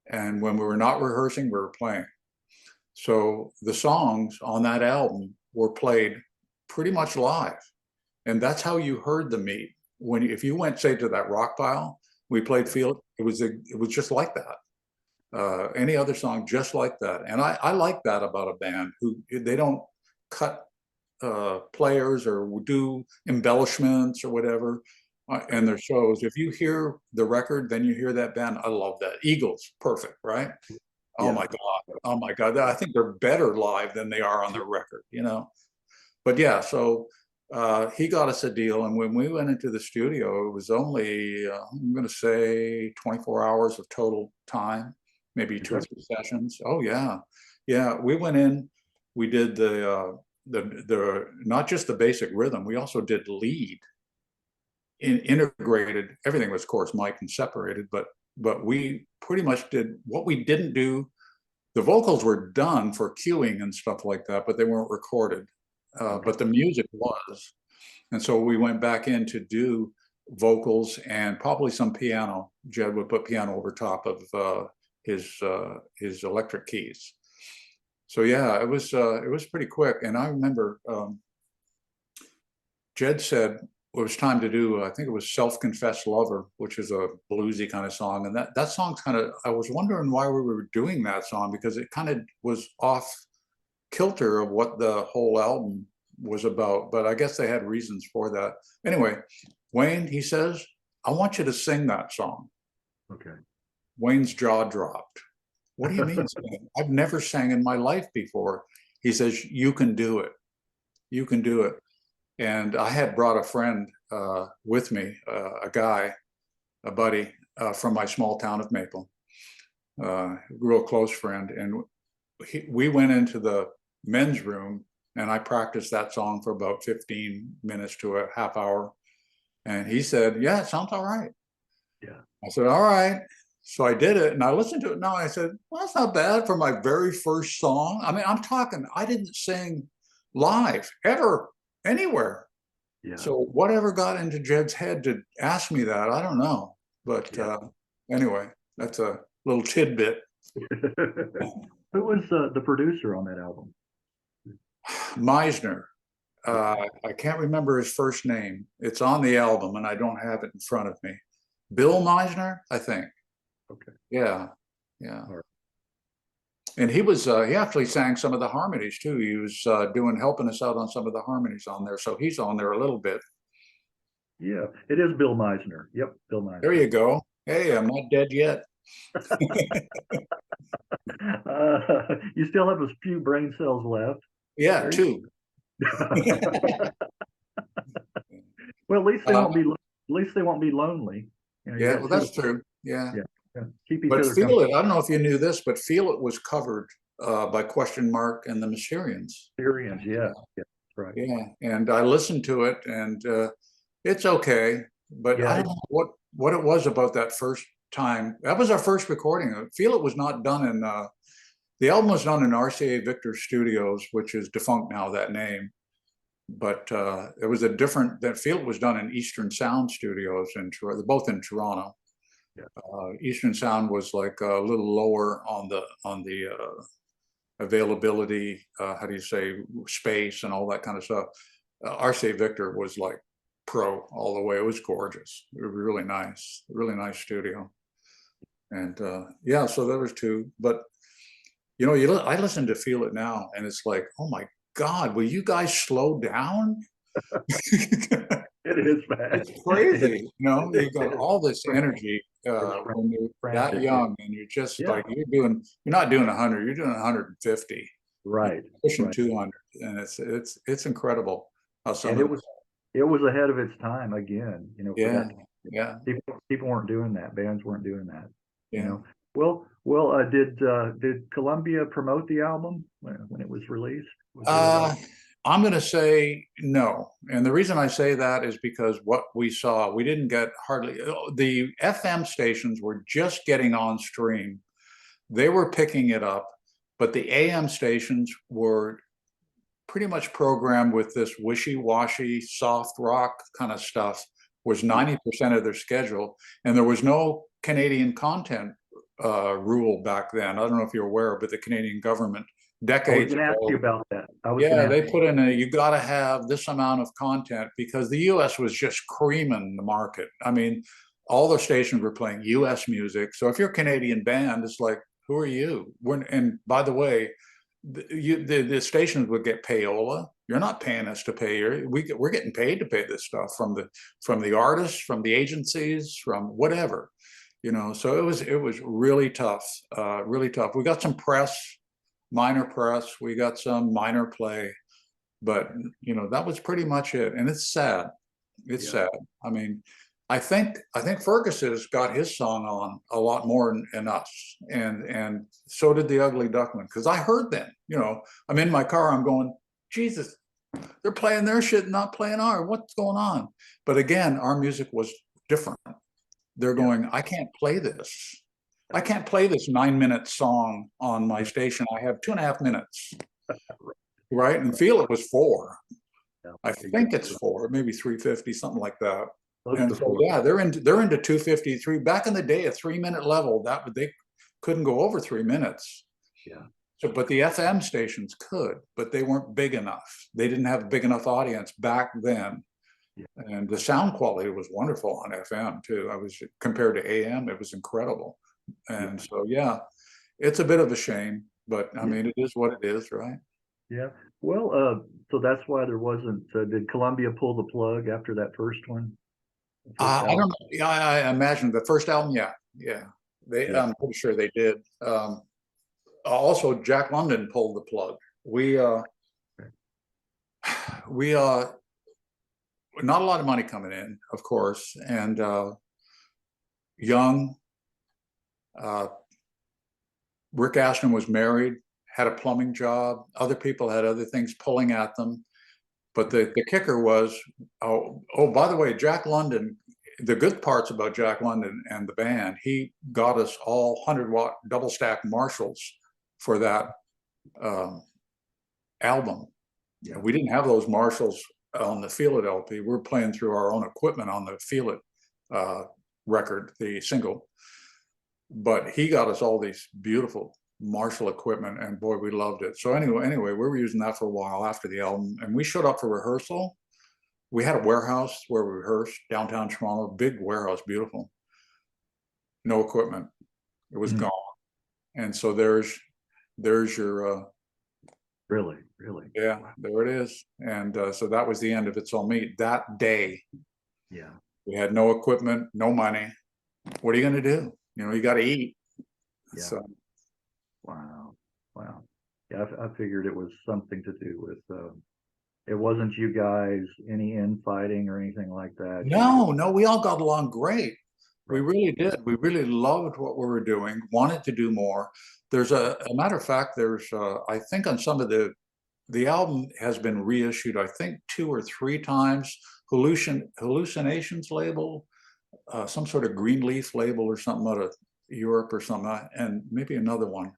And when we were not rehearsing, we were playing. So the songs on that album were played pretty much live. And that's how you heard the Meat. If you went, say, to that rock pile, we played Field, it was just like that. Any other song just like that. And I like that about a band, who they don't cut players or do embellishments or whatever in their shows. If you hear the record, then you hear that band. I love that. Eagles, perfect, right? Oh my God. Oh my God. I think they're better live than they are on the record, you know? But yeah, so he got us a deal. And when we went into the studio, it was only, I'm going to say 24 hours of total time, maybe 2 or 3 sessions. Oh yeah. Yeah. We went in, we did the not just the basic rhythm, we also did lead, integrated. Everything was, of course, mic'd and separated, but we pretty much did what we didn't do. The vocals were done for cueing and stuff like that, but they weren't recorded. But the music was. And so we went back in to do vocals and probably some piano. Jed would put piano over top of his electric keys. So yeah, it was pretty quick. And I remember Jed said it was time to do, I think it was Self-Confessed Lover, which is a bluesy kind of song. And that song's kind of, I was wondering why we were doing that song, because it kind of was off kilter of what the whole album was about. But I guess they had reasons for that. Anyway, Wayne, he says, I want you to sing that song. Okay. Wayne's jaw dropped. What do you mean? I've never sang in my life before. He says, you can do it. You can do it. And I had brought a friend with me, a guy, a buddy from my small town of Maple, real close friend. And we went into the men's room and I practiced that song for about 15 minutes to a half hour. And he said, yeah, it sounds all right. Yeah. I said, all right. So I did it and I listened to it now. And I said, well, that's not bad for my very first song. I mean, I'm talking, I didn't sing live ever, anywhere. Yeah. So whatever got into Jed's head to ask me that, I don't know. But anyway, that's a little tidbit. Who was the producer on that album? Meisner. I can't remember his first name. It's on the album and I don't have it in front of me. Bill Meisner, I think. Okay. Yeah. Yeah. Right. And he was, he actually sang some of the harmonies too. He was helping us out on some of the harmonies on there. So he's on there a little bit. Yeah, it is Bill Meisner. Yep, Bill Meisner. There you go. Hey, I'm not dead yet. You still have a few brain cells left. Yeah, 2. Well, at least they won't be least they won't be lonely. You know, you Yeah, got well, two. that's true. Yeah. Yeah, yeah. Keep each But other Feel company. It, I don't know if you knew this, but Feel It was covered by Question Mark and the Mysterians. Experience, yeah, yeah, right. Yeah, and I listened to it, and it's okay, but I Yeah, don't know what it was about that first time. That was our first recording. Feel It was not done in the album was done in RCA Victor Studios, which is defunct now, that name. But it was a different. That Feel It was done in Eastern Sound Studios in both in Toronto. yeah, Eastern Sound was like a little lower on the availability, how do you say, space and all that kind of stuff. RCA Victor was like pro all the way. It was gorgeous. It was really nice studio. And yeah, so there was two. But you know, I listen to Feel It now, and it's like, oh my God, will you guys slow down? it is bad. It's crazy. You know, you got all this energy It's when you're that frantic. young, and you're just Yeah, like you're not doing 100, you're doing 150, right, pushing right. 200, and it's incredible how some And of it was ahead of its time again, you know, for yeah, that. yeah, People weren't doing that. Bands weren't doing that, you yeah. know. Did Columbia promote the album when it was released? Was there Uh, I'm going to say no. And the reason I say that is because what we saw, we didn't get hardly, the FM stations were just getting on stream. They were picking it up, but the AM stations were pretty much programmed with this wishy-washy, soft rock kind of stuff, was 90% of their schedule. And there was no Canadian content rule back then. I don't know if you're aware, but the Canadian government I was decades going to ask you ago, about that. I was going yeah, to ask they put in you got to have this amount of content because the US was just creaming the market. I mean, all the stations were playing US music. So if you're a Canadian band, it's like, who are you? And by the way, the stations would get payola. You're not paying us to pay. We're getting paid to pay this stuff from the artists, from the agencies, from whatever, you know. So it was really tough, really tough. We got some press, minor press. We got some minor play, but you know that was pretty much it. And it's sad. It's yeah, sad. I mean, I think Fergus has got his song on a lot more than us, and so did the Ugly Duckling. Because I heard them. You know, I'm in my car. I'm going, Jesus, they're playing their shit, not playing our. What's going on? But again, our music was different. They're yeah, going, I can't play this. I can't play this 9-minute song on my station. I have 2.5 minutes, right? And Feel It was 4. yeah, I exactly. think it's 4, maybe 350, something like that. Close And to so 4. yeah, they're into 253. Back in the day, a 3-minute level that they couldn't go over 3 minutes. Yeah, So, but the FM stations could, but they weren't big enough. They didn't have a big enough audience back then. yeah, And the sound quality was wonderful on FM too. I was compared to AM, it was incredible. yeah, And so yeah, it's a bit of a shame, but I yeah, mean, it is what it is, right? yeah. Well, so that's why there wasn't. Did Columbia pull the plug after that first one? The first I don't album? know. Yeah, I imagine the first album. Yeah, yeah. Yeah. I'm pretty sure they did. Also, Jack London pulled the plug. We, we, not a lot of money coming in, of course, and young. Uh, Rick Ashton was married, had a plumbing job. Other people had other things pulling at them. But the kicker was, by the way, Jack London, the good parts about Jack London and the band, he got us all 100-watt double stack Marshalls for that album. Yeah. We didn't have those Marshalls on the Feel It LP. We're playing through our own equipment on the Feel It record, the single. But he got us all these beautiful Marshall equipment, and boy, we loved it. So anyway, we were using that for a while after the album, and we showed up for rehearsal. We had a warehouse where we rehearsed downtown Toronto, big warehouse, beautiful. No equipment, it was gone. And so there's your Really, really. yeah, there it is. And so that was the end of It's All Meat that day. Yeah. We had no equipment, no money. What are you going to do? You know, you got to eat. Yeah. So Wow. Wow. Yeah, I figured it was something to do with It wasn't you guys any infighting or anything like that. You just, No, no, we all got along great. We right. really did. We really loved what we were doing, wanted to do more. There's a matter of fact, there's I think on some of the album has been reissued, I think 2 or 3 times. Hallucinations label, some sort of Greenleaf label or something out of Europe or something, and maybe another one.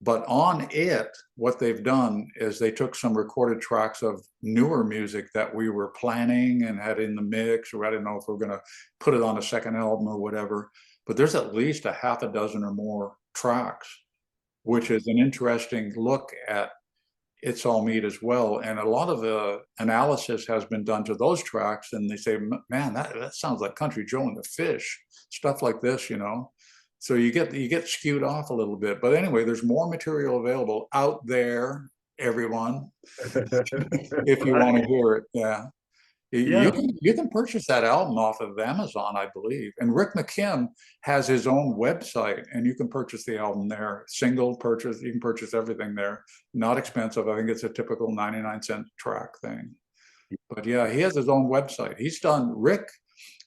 But on it, what they've done is they took some recorded tracks of newer music that we were planning and had in the mix, or I don't know if we're going to put it on a second album or whatever. But there's at least a half a dozen or more tracks, which is an interesting look at It's All Meat as well. And a lot of the analysis has been done to those tracks, and they say, man, that sounds like Country Joe and the Fish, stuff like this, you know. So you get skewed off a little bit. But anyway, there's more material available out there, everyone, if you want Right. to hear it. Yeah. You Yeah. can you can purchase that album off of Amazon, I believe. And Rick McKim has his own website, and you can purchase the album there. Single purchase, you can purchase everything there. Not expensive. I think it's a typical 99-cent track thing. But yeah, he has his own website. Rick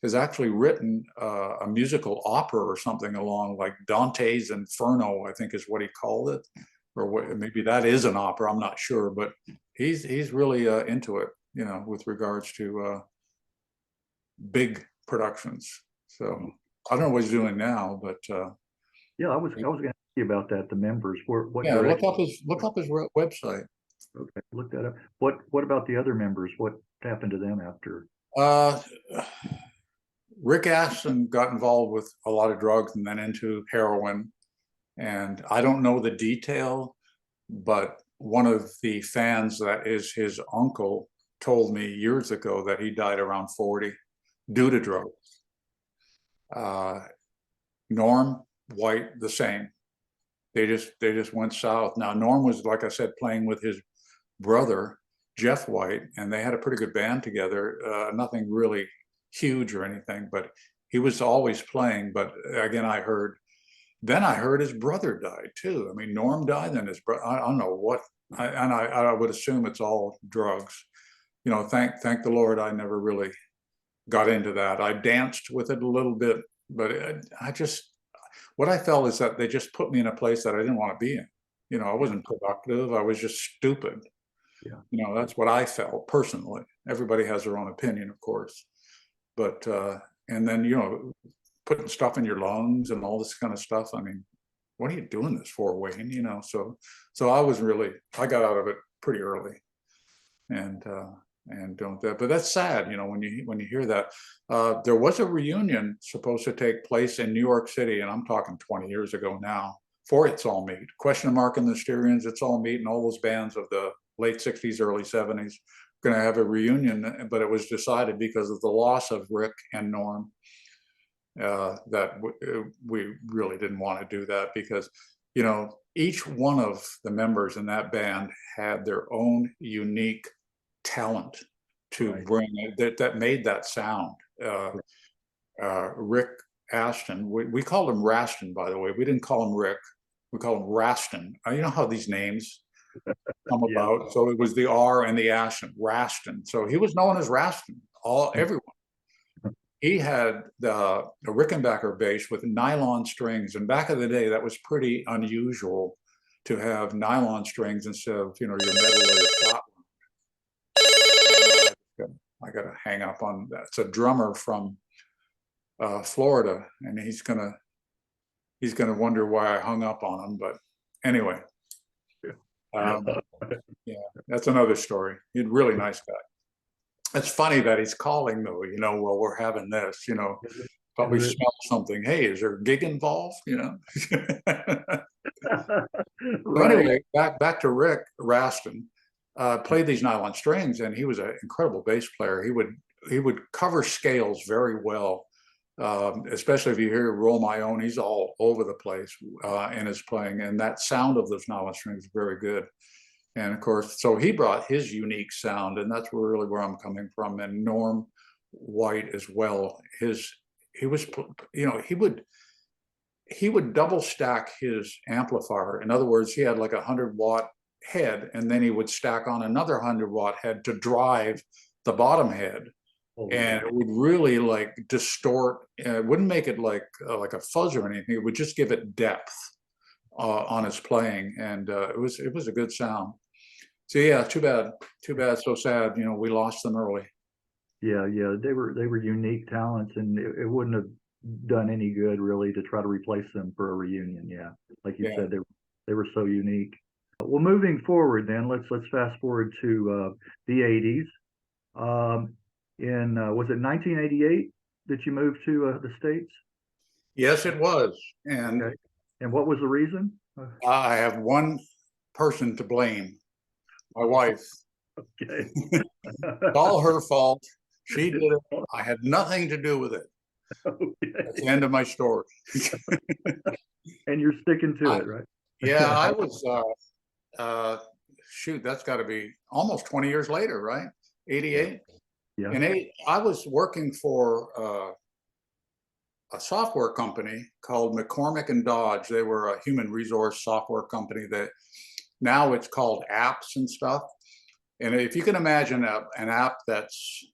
has actually written a musical opera or something along like Dante's Inferno, I think is what he called it, or maybe that is an opera. I'm not sure, but he's really into it, you know, with regards to big productions. So I don't know what he's doing now, but Yeah, I was gonna ask you about that, the members, what yeah, direction. look up his website. Okay, look that up. What about the other members? What happened to them after? Uh, Rick Aston got involved with a lot of drugs and then into heroin. And I don't know the detail, but one of the fans that is his uncle told me years ago that he died around 40 due to drugs. Uh, Norm White, the same. They just went south. Now Norm was, like I said, playing with his brother Jeff White, and they had a pretty good band together. Nothing really huge or anything, but he was always playing. But again, then I heard his brother died too. I mean, Norm died, and his brother. I don't know what. I would assume it's all drugs. You know, thank the Lord, I never really got into that. I danced with it a little bit, but I just what I felt is that they just put me in a place that I didn't want to be in. You know, I Yeah, wasn't productive. I was just stupid. yeah, You know, that's what I felt personally. Everybody has their own opinion, of course, but and then, you know, putting stuff in your lungs and all this kind of stuff. I mean, what are you doing this for, Wayne? You know, so I got out of it pretty early, and don't that. But that's sad, you know, when you hear that. There was a reunion supposed to take place in New York City, and I'm talking 20 years ago now, for It's All Meat. Question Mark and the Styrians, It's All Meat, and all those bands of the late 60s, early 70s, going to have a reunion, but it was decided because of the loss of Rick and Norm that we really didn't want to do that, because, you know, each one of the members in that band had their own unique talent to right. bring it, that made that sound. Rick Aston, we called him Raston, by the way. We didn't call him Rick. We called him Raston. You know how these names come Yeah, about? So it was the R and the Aston, Raston. So he was known as Raston. Everyone. He had the Rickenbacker bass with nylon strings, and back in the day, that was pretty unusual to have nylon strings instead of, you know, your metal or your flat one. I got to hang up on that. It's a drummer from Florida, and he's gonna wonder why I hung up on him. But anyway, um, yeah, that's another story. He's a really nice guy. It's funny that he's calling though, you know, well, we're having this, you know, is it? but we Is smell something. Hey, is there a gig involved? You know. it? So Right. anyway, back to Rick Raston, played these nylon strings, and he was an incredible bass player. He would cover scales very well, especially if you hear "Roll My Own." He's all over the place in his playing, and that sound of those nylon strings is very good. And of course, so he brought his unique sound, and that's really where I'm coming from. And Norm White as well. He was, you know, he would double stack his amplifier. In other words, he had like a 100-watt head, and then he would stack on another 100-watt head to drive the bottom head. Oh, And wow. it would really like distort. It wouldn't make it like a fuzz or anything. It would just give it depth on his playing, and it was a good sound. So yeah, too bad, so sad. You know, we lost them early. Yeah, yeah, they were unique talents, and it wouldn't have done any good really to try to replace them for a reunion. Yeah, like you Yeah. said, they were so unique. Well, moving forward, then let's fast forward to the '80s. Um, in was it 1988 that you moved to the States? Yes, it was, and Okay, and what was the reason? I have one person to blame: my wife. Okay. It's all her fault. She did it. I had nothing to do with it. That's the Okay. end of my story. And you're sticking to I, it, right? yeah, I was. Shoot, that's got to be almost 20 years later, right? Yeah. 88. Yeah. I was working for a software company called McCormick and Dodge. They were a human resource software company that now it's called apps and stuff. And if you can imagine an app that's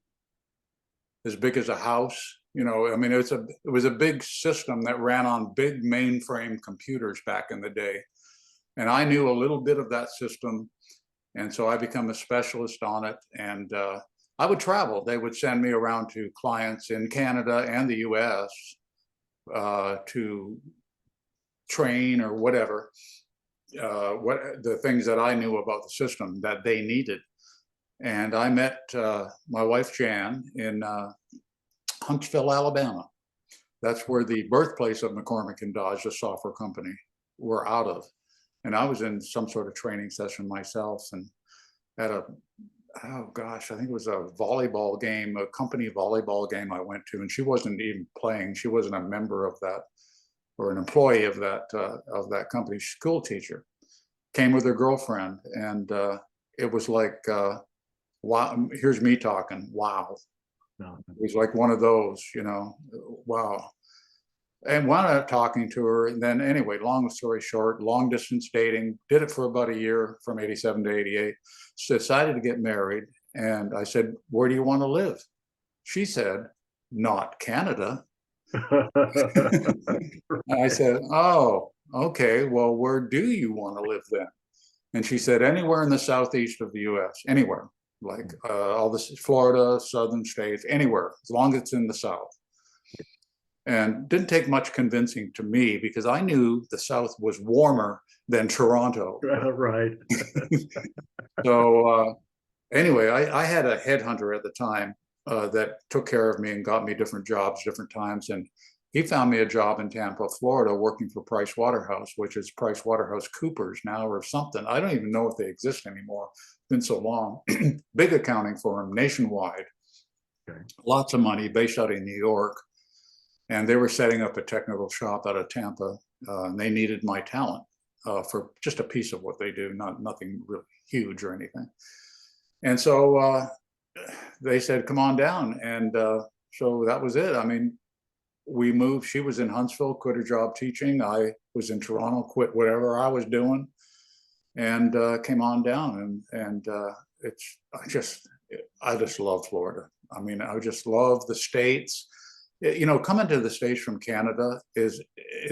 as big as a house, you know, I mean, it was a big system that ran on big mainframe computers back in the day. And I knew a little bit of that system. And so I become a specialist on it. And I would travel. They would send me around to clients in Canada and the US to train or whatever, what the things that I knew about the system that they needed. And I met my wife, Jan, in Huntsville, Alabama. That's where the birthplace of McCormick and Dodge, the software company, were out of. And I was in some sort of training session myself, and at oh gosh, I think it was a volleyball game, a company volleyball game I went to, and she wasn't even playing. She wasn't a member of that or an employee of that company. School teacher came with her girlfriend, and it was like, wow, here's me talking. Wow. No. It was like one of those, you know, wow. And wound up talking to her. And then, anyway, long story short, long distance dating, did it for about a year from 87 to 88, decided to get married. And I said, "Where do you want to live?" She said, "Not Canada." And I said, "Oh, okay. Well, where do you want to live then?" And she said, "Anywhere in the southeast of the US, anywhere, like all this Florida, southern states, anywhere, as long as it's in the South." And didn't take much convincing to me because I knew the South was warmer than Toronto. Right. So anyway, I had a headhunter at the time that took care of me and got me different jobs, different times. And he found me a job in Tampa, Florida, working for Price Waterhouse, which is Price Waterhouse Coopers now or something. I don't even know if they exist anymore. It's been so long. Big accounting firm nationwide. Okay. Lots of money, based out in New York. And they were setting up a technical shop out of Tampa, and they needed my talent for just a piece of what they do, nothing really huge or anything. And so they said, "Come on down." And so that was it. I mean, we moved. She was in Huntsville, quit her job teaching. I was in Toronto, quit whatever I was doing, and came on down. And I just love Florida. I mean, I just love the States. You know, coming to the States from Canada is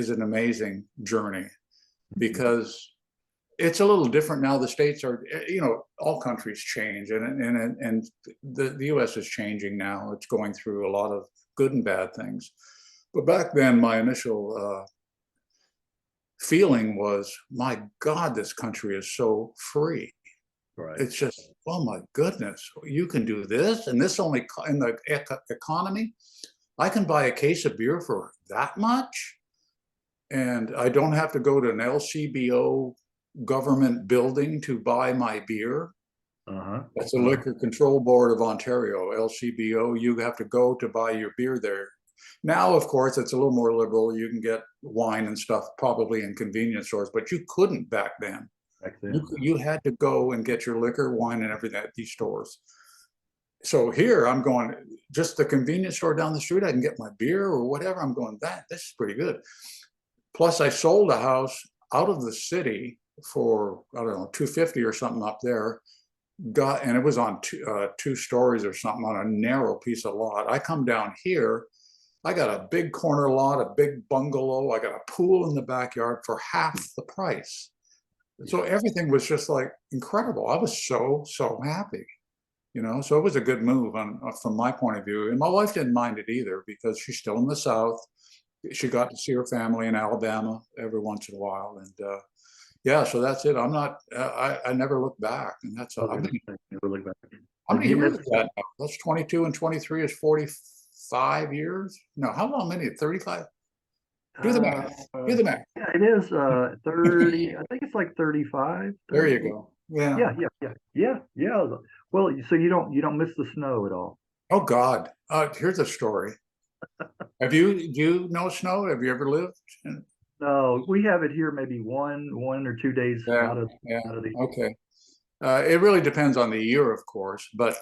an amazing journey because it's a little different now. The States are, you know, all countries change, and the U.S. is changing now. It's going through a lot of good and bad things. But back then, my initial feeling was, my God, this country is so free. Right. It's just, oh my goodness, you can do this, and this only in the economy. I can buy a case of beer for that much, and I don't have to go to an LCBO government building to buy my beer. Uh-huh. That's the Liquor Control Board of Ontario, LCBO. You have to go to buy your beer there. Now, of course, it's a little more liberal. You can get wine and stuff probably in convenience stores, but you couldn't back then. Back then. You had to go and get your liquor, wine, and everything at these stores. So here I'm going, just the convenience store down the street, I can get my beer or whatever. I'm going, this is pretty good. Plus, I sold a house out of the city for, I don't know, 250 or something up there. And it was on two stories or something on a narrow piece of lot. I come down here, I got a big corner lot, a big bungalow. I got a pool in the backyard for half the price. So everything was just like incredible. I was so happy, So it was a good move from my point of view. And my wife didn't mind it either because she's still in the South. She got to see her family in Alabama every once in a while. And yeah, so that's it. I never look back. And that's, Okay, never look back. how many You years missed is that now? That's 22 and 23 is 45 years. No, how long many? 35? Do the math. Do the math. Yeah, it is 30. I think it's like 35. There you 30. go. Yeah. Yeah. Well, so you don't miss the snow at all. Oh God. Here's a story. Do you know snow? Have you ever lived in? No, we have it here maybe one or 2 days Yeah, out of yeah. the. Okay. It really depends on the year, of course, but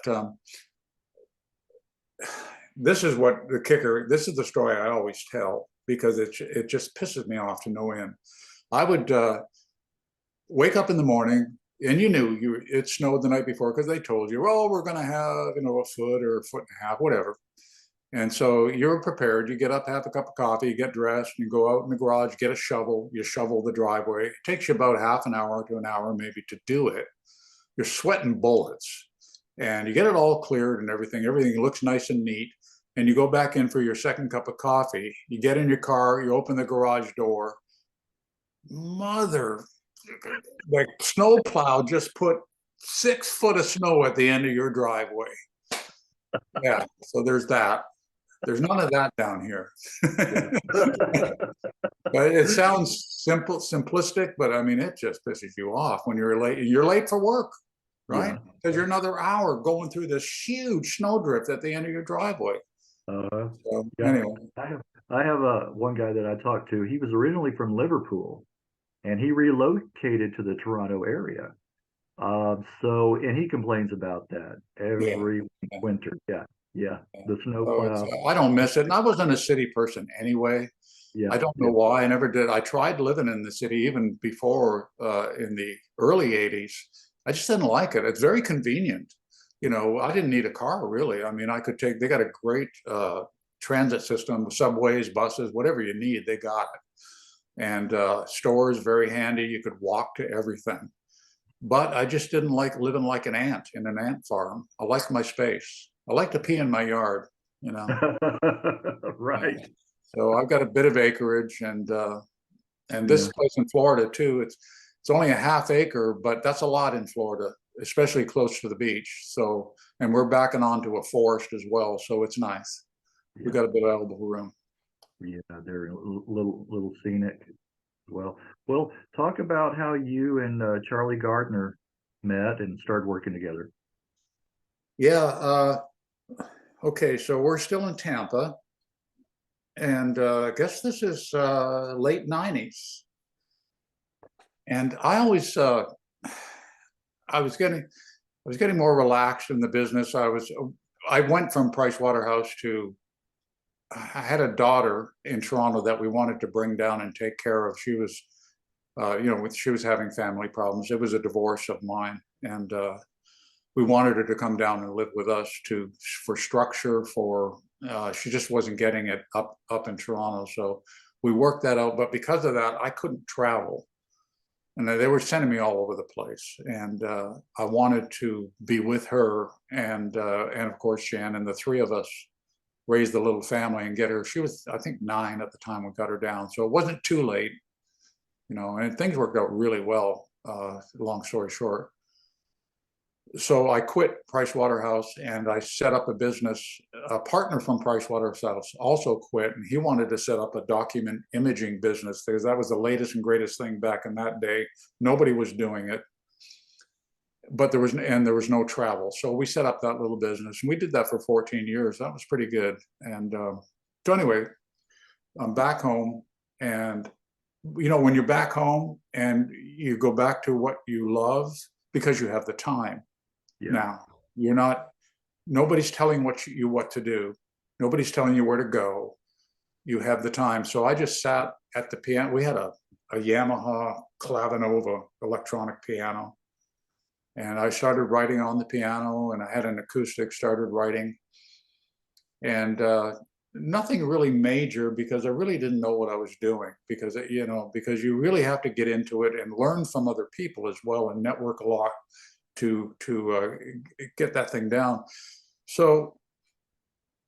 this is what the kicker. This is the story I always tell because it just pisses me off to no end. I would wake up in the morning, and it snowed the night before because they told you, oh, we're going to have a foot or a foot and a half, whatever. And so you're prepared. You get up, have a cup of coffee, you get dressed, you go out in the garage, get a shovel, you shovel the driveway. It takes you about half an hour to an hour maybe to do it. You're sweating bullets, and you get it all cleared and everything. Everything looks nice and neat. And you go back in for your second cup of coffee. You get in your car, you open the garage door. Mother, like snowplow just put 6 foot of snow at the end of your driveway. Yeah, so there's that. There's none of that down here. But it sounds simplistic, but I mean, it just pisses you off when you're late. You're late for work, right? Because you're another hour going through this huge snowdrift at the end of your driveway. So anyway, I have one guy that I talked to. He was originally from Liverpool, and he relocated to the Toronto area. And he complains about that every winter. Yeah, the snowplow. I don't miss it. And I wasn't a city person anyway. I don't know why. I never did. I tried living in the city even before in the early 80s. I just didn't like it. It's very convenient. I didn't need a car really. I mean, they got a great transit system, subways, buses, whatever you need, they got it. And stores, very handy. You could walk to everything. But I just didn't like living like an ant in an ant farm. I like my space. I like to pee in my yard, Right. So I've got a bit of acreage, and this place in Florida too. It's only a half acre, but that's a lot in Florida, especially close to the beach. So, and we're backing onto a forest as well, so it's nice. We've got a bit of elbow room. Yeah, they're a little scenic as well. Well, talk about how you and Charlie Gardner met and started working together. Yeah. Okay, so we're still in Tampa, and I guess this is late 90s. And I was getting more relaxed in the business. I went from Price Waterhouse to, I had a daughter in Toronto that we wanted to bring down and take care of. She was, she was having family problems. It was a divorce of mine, and we wanted her to come down and live with us for structure. She just wasn't getting it up in Toronto, so we worked that out. But because of that, I couldn't travel, and they were sending me all over the place. And I wanted to be with her, and of course Jan, and the three of us raise the little family and get her. She was, I think, 9 at the time we got her down, so it wasn't too late, and things worked out really well. Long story short. So I quit Price Waterhouse and I set up a business. A partner from Price Waterhouse also quit, and he wanted to set up a document imaging business because that was the latest and greatest thing back in that day. Nobody was doing it, but there was no travel. So we set up that little business, and we did that for 14 years. That was pretty good. And so anyway, I'm back home, and when you're back home and you go back to what you love because you have the time. Now, nobody's telling you what to do. Nobody's telling you where to go. You have the time. So I just sat at the piano. We had a a Yamaha Clavinova electronic piano. And I started writing on the piano, and I had an acoustic, started writing. And nothing really major, because I really didn't know what I was doing, because because you really have to get into it and learn from other people as well, and network a lot to get that thing down. So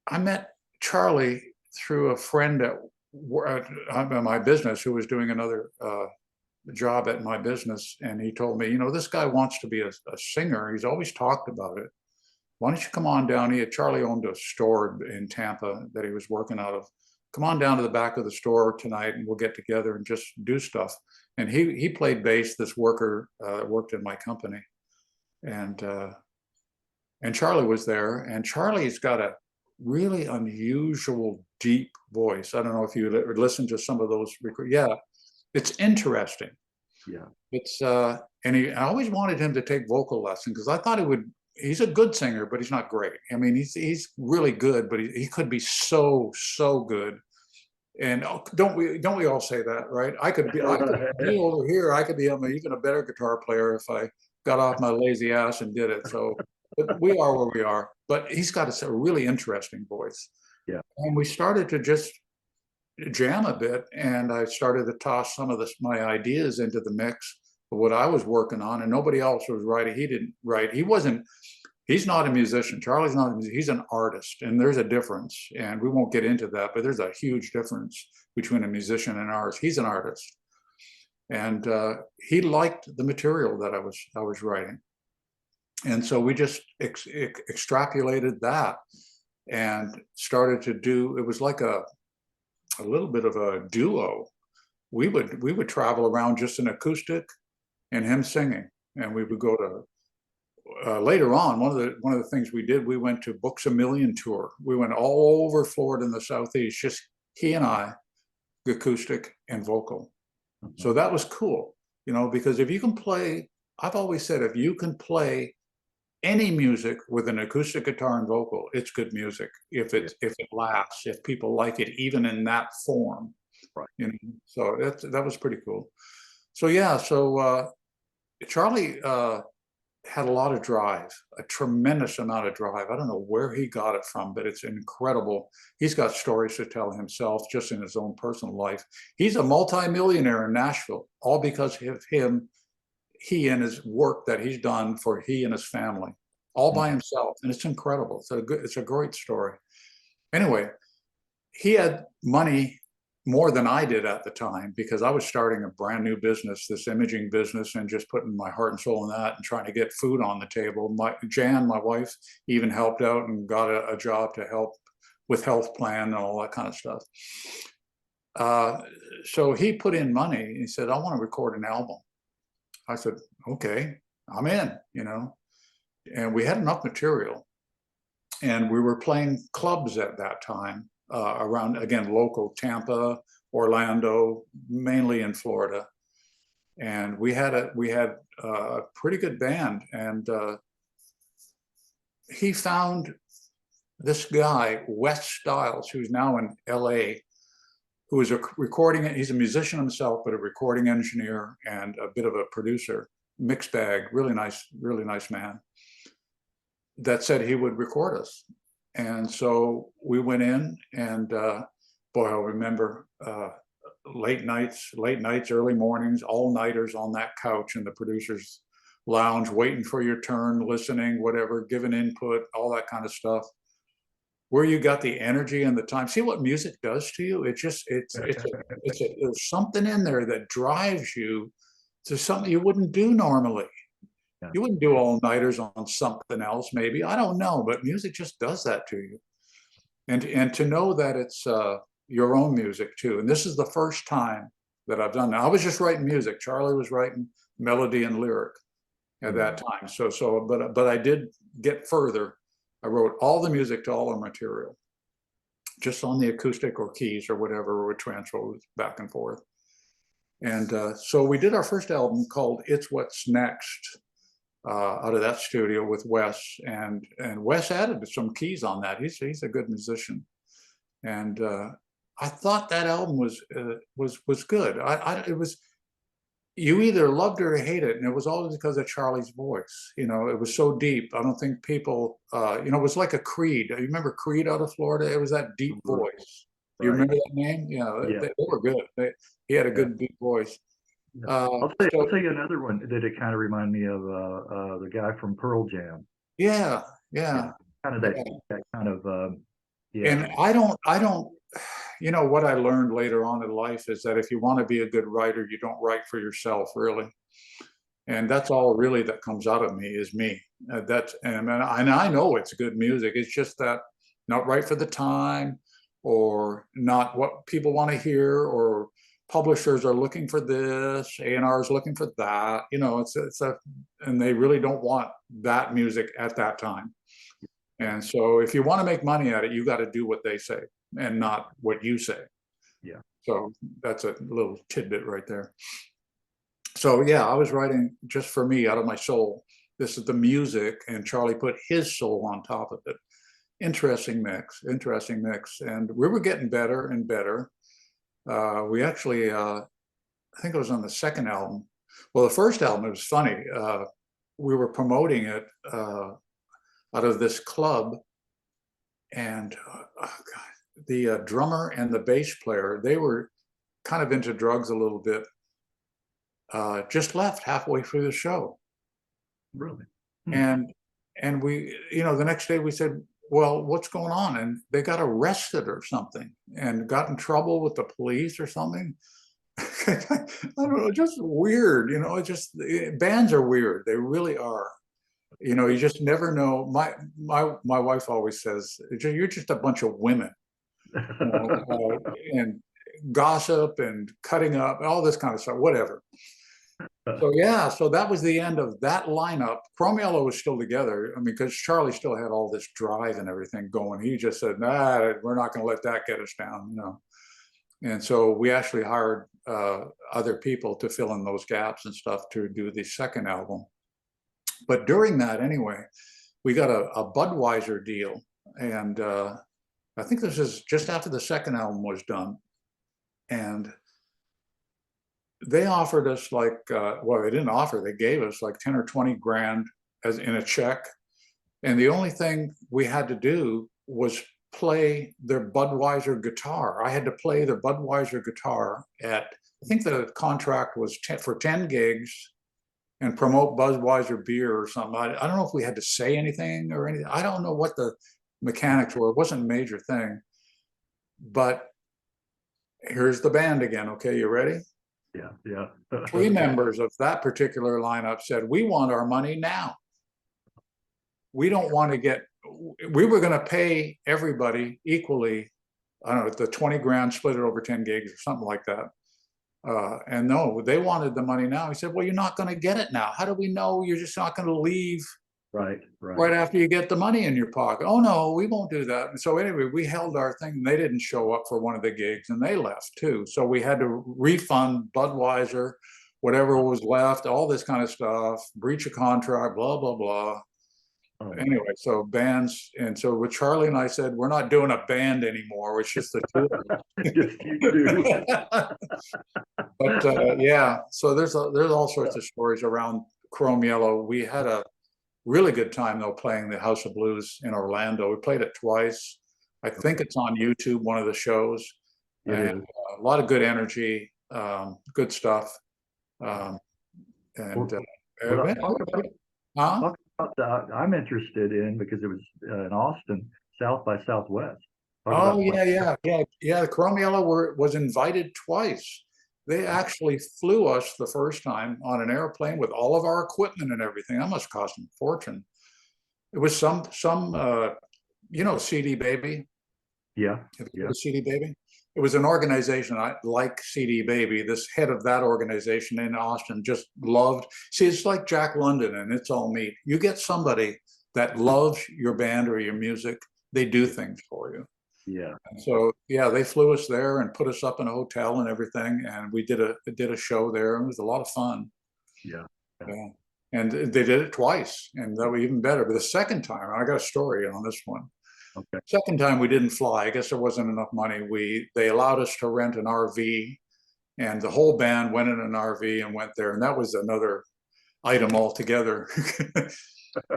I met Charlie through a friend at my business who was doing another job at my business, and he told me, this guy wants to be a singer. He's always talked about it. Why don't you come on down? Charlie owned a store in Tampa that he was working out of. Come on down to the back of the store tonight, and we'll get together and just do stuff. And he played bass. This worker worked in my company, and Charlie was there. And Charlie's got a really unusual, deep voice. I don't know if you listen to some of those. Yeah, it's interesting. Yeah. It's I always wanted him to take vocal lessons, because I thought he would. He's a good singer, but he's not great. I mean, he's really good, but he could be so good. And don't we all say that, right? I could be over here. I could be even a better guitar player if I got off my lazy ass and did it. So, but we are where we are. But he's got a really interesting voice. Yeah. And we started to just jam a bit, and I started to toss some of my ideas into the mix of what I was working on, and nobody else was writing. He didn't write. He's not a musician. Charlie's not a musician. He's an artist, and there's a difference, and we won't get into that, but there's a huge difference between a musician and an artist. He's an artist, and he liked the material that I was writing, and so we just extrapolated that and started to do. It was like a little bit of a duo. We would travel around just an acoustic and him singing, and we would go to later on, one of the things we did, we went to Books a Million tour. We went all over Florida in the Southeast, just he and I, acoustic and vocal. So that was cool, because if you can play, I've always said, if you can play any music with an acoustic guitar and vocal, it's good music. If it lasts, if people like it, even in that form, right. So that was pretty cool. So yeah, Charlie had a lot of drive, a tremendous amount of drive. I don't know where he got it from, but it's incredible. He's got stories to tell himself just in his own personal life. He's a multimillionaire in Nashville, all because of he and his work that he's done for he and his family, all by himself. And it's incredible. It's a great story. Anyway, he had money more than I did at the time, because I was starting a brand new business, this imaging business, and just putting my heart and soul in that and trying to get food on the table. Jan, my wife, even helped out and got a job to help with health plan and all that kind of stuff. So he put in money. He said, I want to record an album. I said, okay, I'm in, and we had enough material, and we were playing clubs at that time. Around, again, local Tampa, Orlando, mainly in Florida, and we had a pretty good band. And he found this guy, Wes Stiles, who's now in LA, who is he's a musician himself, but a recording engineer and a bit of a producer, mixed bag, really nice man, that said he would record us. And so we went in, and boy, I'll remember late nights, early mornings, all-nighters on that couch in the producer's lounge, waiting for your turn, listening, whatever, giving input, all that kind of stuff. Where you got the energy and the time. See what music does to you? There's something in there that drives you to something you wouldn't do normally. Yeah. You wouldn't do all-nighters on something else, maybe. I don't know, but music just does that to you. And to know that it's your own music too. And this is the first time that I've done that. I was just writing music. Charlie was writing melody and lyric at that time. But I did get further. I wrote all the music to all the material, just on the acoustic or keys or whatever, would transfer back and forth. And so we did our first album called It's What's Next, out of that studio with Wes, and Wes added some keys on that. He's a good musician, and I thought that album was good. you either loved it or hate it, and it was always because of Charlie's voice. You know, it was so deep. I don't think people, you know, it was like a Creed. You remember Creed out of Florida? It was that deep voice. You Right. remember that name? Yeah, Yeah. they were good. He had a Yeah. good deep voice. Yeah. Uh, I'll so tell you another one that it kind of reminded me of the guy from Pearl Jam. yeah, Yeah. yeah, Kind of yeah. that kind of yeah. And I don't, you know, what I learned later on in life is that if you want to be a good writer, you don't write for yourself, really. And that's all really that comes out of me is me. That's and I know it's good music. It's just that not right for the time, or not what people want to hear, or publishers are looking for this, A&R is looking for that. You know, and they really don't want that music at that time. And so if you want to make money at it, you got to do what they say and not what you say. Yeah. So that's a little tidbit right there. So yeah, I was writing just for me out of my soul. This is the music, and Charlie put his soul on top of it. Interesting mix, interesting mix. And we were getting better and better. We actually, I think it was on the second album. Well, the first album, it was funny. We were promoting it out of this club, and oh God, the drummer and the bass player, they were kind of into drugs a little bit, just left halfway through the show. Really. Hmm. And we, you know, the next day we said, well, what's going on? And they got arrested or something and got in trouble with the police or something. I don't know, just weird, you know. It just, bands are weird. They really are. You know, you just never know. My wife always says, you're just a bunch of women, you know, and gossip and cutting up, all this kind of stuff, whatever. So yeah, so that was the end of that lineup. Chrome Yellow was still together. I mean, because Charlie still had all this drive and everything going. He just said, "Nah, we're not going to let that get us down," you know. And so we actually hired other people to fill in those gaps and stuff to do the second album. But during that, anyway, we got a Budweiser deal, and I think this is just after the second album was done, and they offered us like, well, they didn't offer, they gave us like 10 or 20 grand as in a check. And the only thing we had to do was play their Budweiser guitar. I had to play their Budweiser guitar at, I think the contract was for 10 gigs, and promote Budweiser beer or something. I don't know if we had to say anything or anything. I don't know what the mechanics were. It wasn't a major thing. But here's the band again. Okay, you ready? Yeah. Yeah. Three members of that particular lineup said, we want our money now. We don't want to get, we were going to pay everybody equally. I don't know, the 20 grand, split it over 10 gigs or something like that. And no, they wanted the money now. He said, well, you're not going to get it now. How do we know you're just not going to leave right after you get the money in your pocket? Oh, no, we won't do that. And so anyway, we held our thing, and they didn't show up for one of the gigs, and they left too. So we had to refund Budweiser, whatever was left, all this kind of stuff, breach of contract, blah, blah, blah. Anyway, so bands, and so with Charlie and I said, we're not doing a band anymore. It's just the two of us. Just you do. But yeah, so there's all sorts of stories around Chrome Yellow. We had a really good time though playing the House of Blues in Orlando. We played it twice. I think it's on YouTube, one of the shows. And a lot of good energy, good stuff. And talk about that. I'm interested in, because it was in Austin, South by Southwest. Oh yeah. The Chrome Yellow was invited twice. They actually flew us the first time on an airplane with all of our equipment and everything. That must cost them a fortune. It was some you know, CD Baby. Yeah. The CD Baby. It was an organization like CD Baby. This head of that organization in Austin just loved. See, it's like Jack London and It's All Meat. You get somebody that loves your band or your music, they do things for you. Yeah. So yeah, they flew us there and put us up in a hotel and everything, and we did a show there, and it was a lot of fun. Yeah. And they did it twice, and that was even better. But the second time, I got a story on this one. Okay. Second time we didn't fly. I guess there wasn't enough money. They allowed us to rent an RV, and the whole band went in an RV and went there, and that was another item altogether.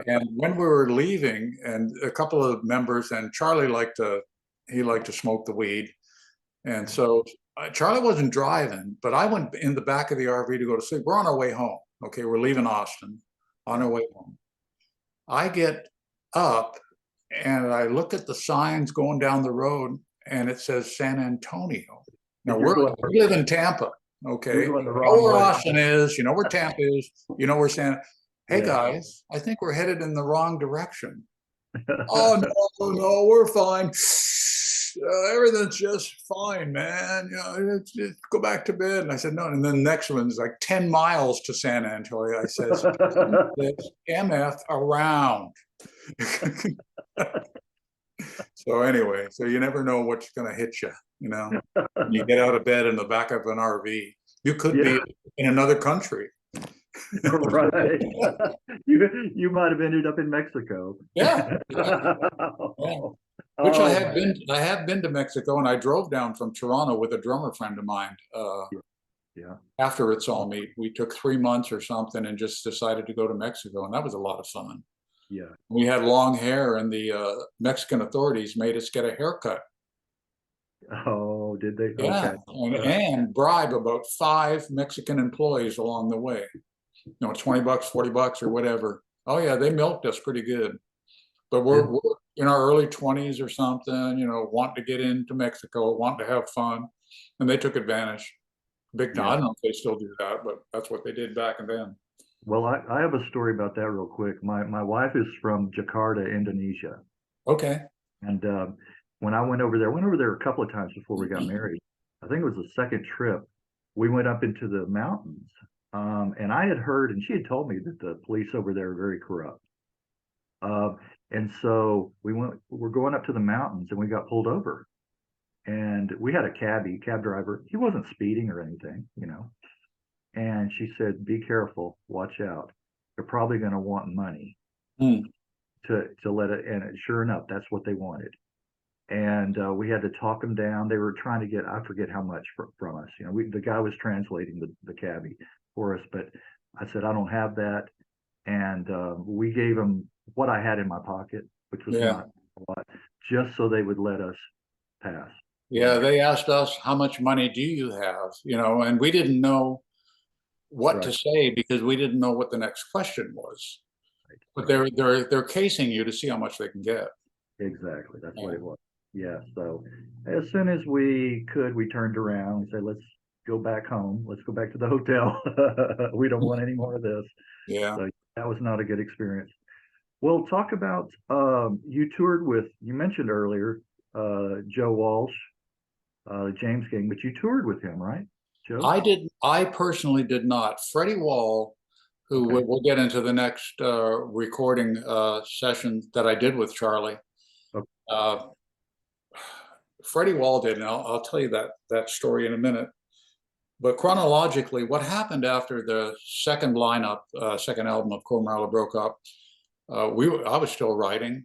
And when we were leaving, and a couple of members, and Charlie liked to smoke the weed, and so Charlie wasn't driving, but I went in the back of the RV to go to sleep. We're on our way home. Okay, we're leaving Austin, on our way home. I get up and I look at the signs going down the road, and it says San Antonio. Now we live in Tampa. Okay, you know where Austin is, you know where Tampa is, you know where Hey guys, I think we're headed in the wrong direction. Oh no, we're fine. Everything's just fine, man. You know, just go back to bed. And I said, no. And then the next one's like 10 miles to San Antonio. I said, MF around. So anyway, so you never know what's going to hit you, you know. You get out of bed in the back of an RV. You could be in another country. Right. You might have ended up in Mexico. Yeah. Which I have been to Mexico, and I drove down from Toronto with a drummer friend of mine. After It's All Me, we took 3 months or something and just decided to go to Mexico, and that was a lot of fun. Yeah. We had long hair, and the Mexican authorities made us get a haircut. Oh, did they? Yeah, okay. And bribe about 5 Mexican employees along the way. You know, $20, $40 or whatever. Oh yeah, they milked us pretty good. But we're in our early 20s or something, you know, want to get into Mexico, want to have fun, and they took advantage big time. I don't know if they still do that, but that's what they did back then. Well, I have a story about that real quick. My wife is from Jakarta, Indonesia. Okay. And when I went over there a couple of times before we got married. I think it was the second trip. We went up into the mountains, and I had heard, and she had told me that the police over there are very corrupt. And so we're going up to the mountains, and we got pulled over. And we had a cab driver. He wasn't speeding or anything, you know. And she said, be careful, watch out. They're probably going to want money to let it. And sure enough, that's what they wanted. And we had to talk them down. They were trying to get, I forget how much from us. You know, the guy was translating the cabbie for us, but I said, I don't have that. And we gave them what I had in my pocket, which was not a lot, just so they would let us pass. Yeah, they asked us, how much money do you have? You know, and we didn't know what to say because we didn't know what the next question was. But they're casing you to see how much they can get. Exactly, that's what it was. Yeah, so as soon as we could, we turned around and said, let's go back home. Let's go back to the hotel. We don't want any more of this. Yeah. So that was not a good experience. Well, talk about, you toured with, you mentioned earlier, Joe Walsh, James King, but you toured with him, right, Joe? I personally did not. Freddie Wall, who we'll get into the next recording session that I did with Charlie. Freddie Wall did, and I'll tell you that story in a minute. But chronologically, what happened after the second second album of Cool Marla broke up, I was still writing.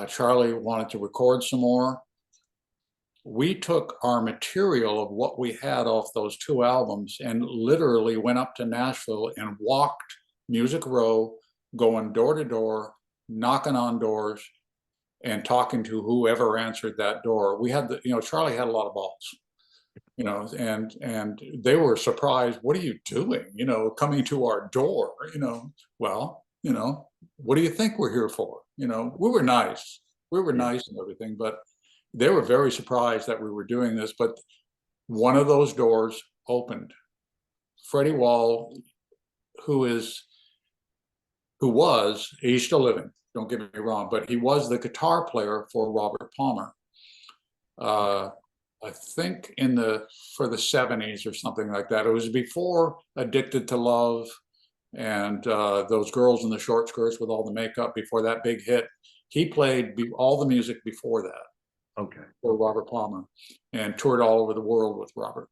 Charlie wanted to record some more. We took our material of what we had off those 2 albums and literally went up to Nashville and walked Music Row, going door to door, knocking on doors, and talking to whoever answered that door. We had Charlie had a lot of balls, you know, and they were surprised. What are you doing? You know, coming to our door, you know, well, you know, what do you think we're here for? You know, we were nice. We were nice and everything, but they were very surprised that we were doing this. But one of those doors opened. Freddie Wall, he's still living, don't get me wrong, but he was the guitar player for Robert Palmer. I think for the 70s or something like that. It was before Addicted to Love and those girls in the short skirts with all the makeup, before that big hit. He played all the music before that. Okay. For Robert Palmer, and toured all over the world with Robert.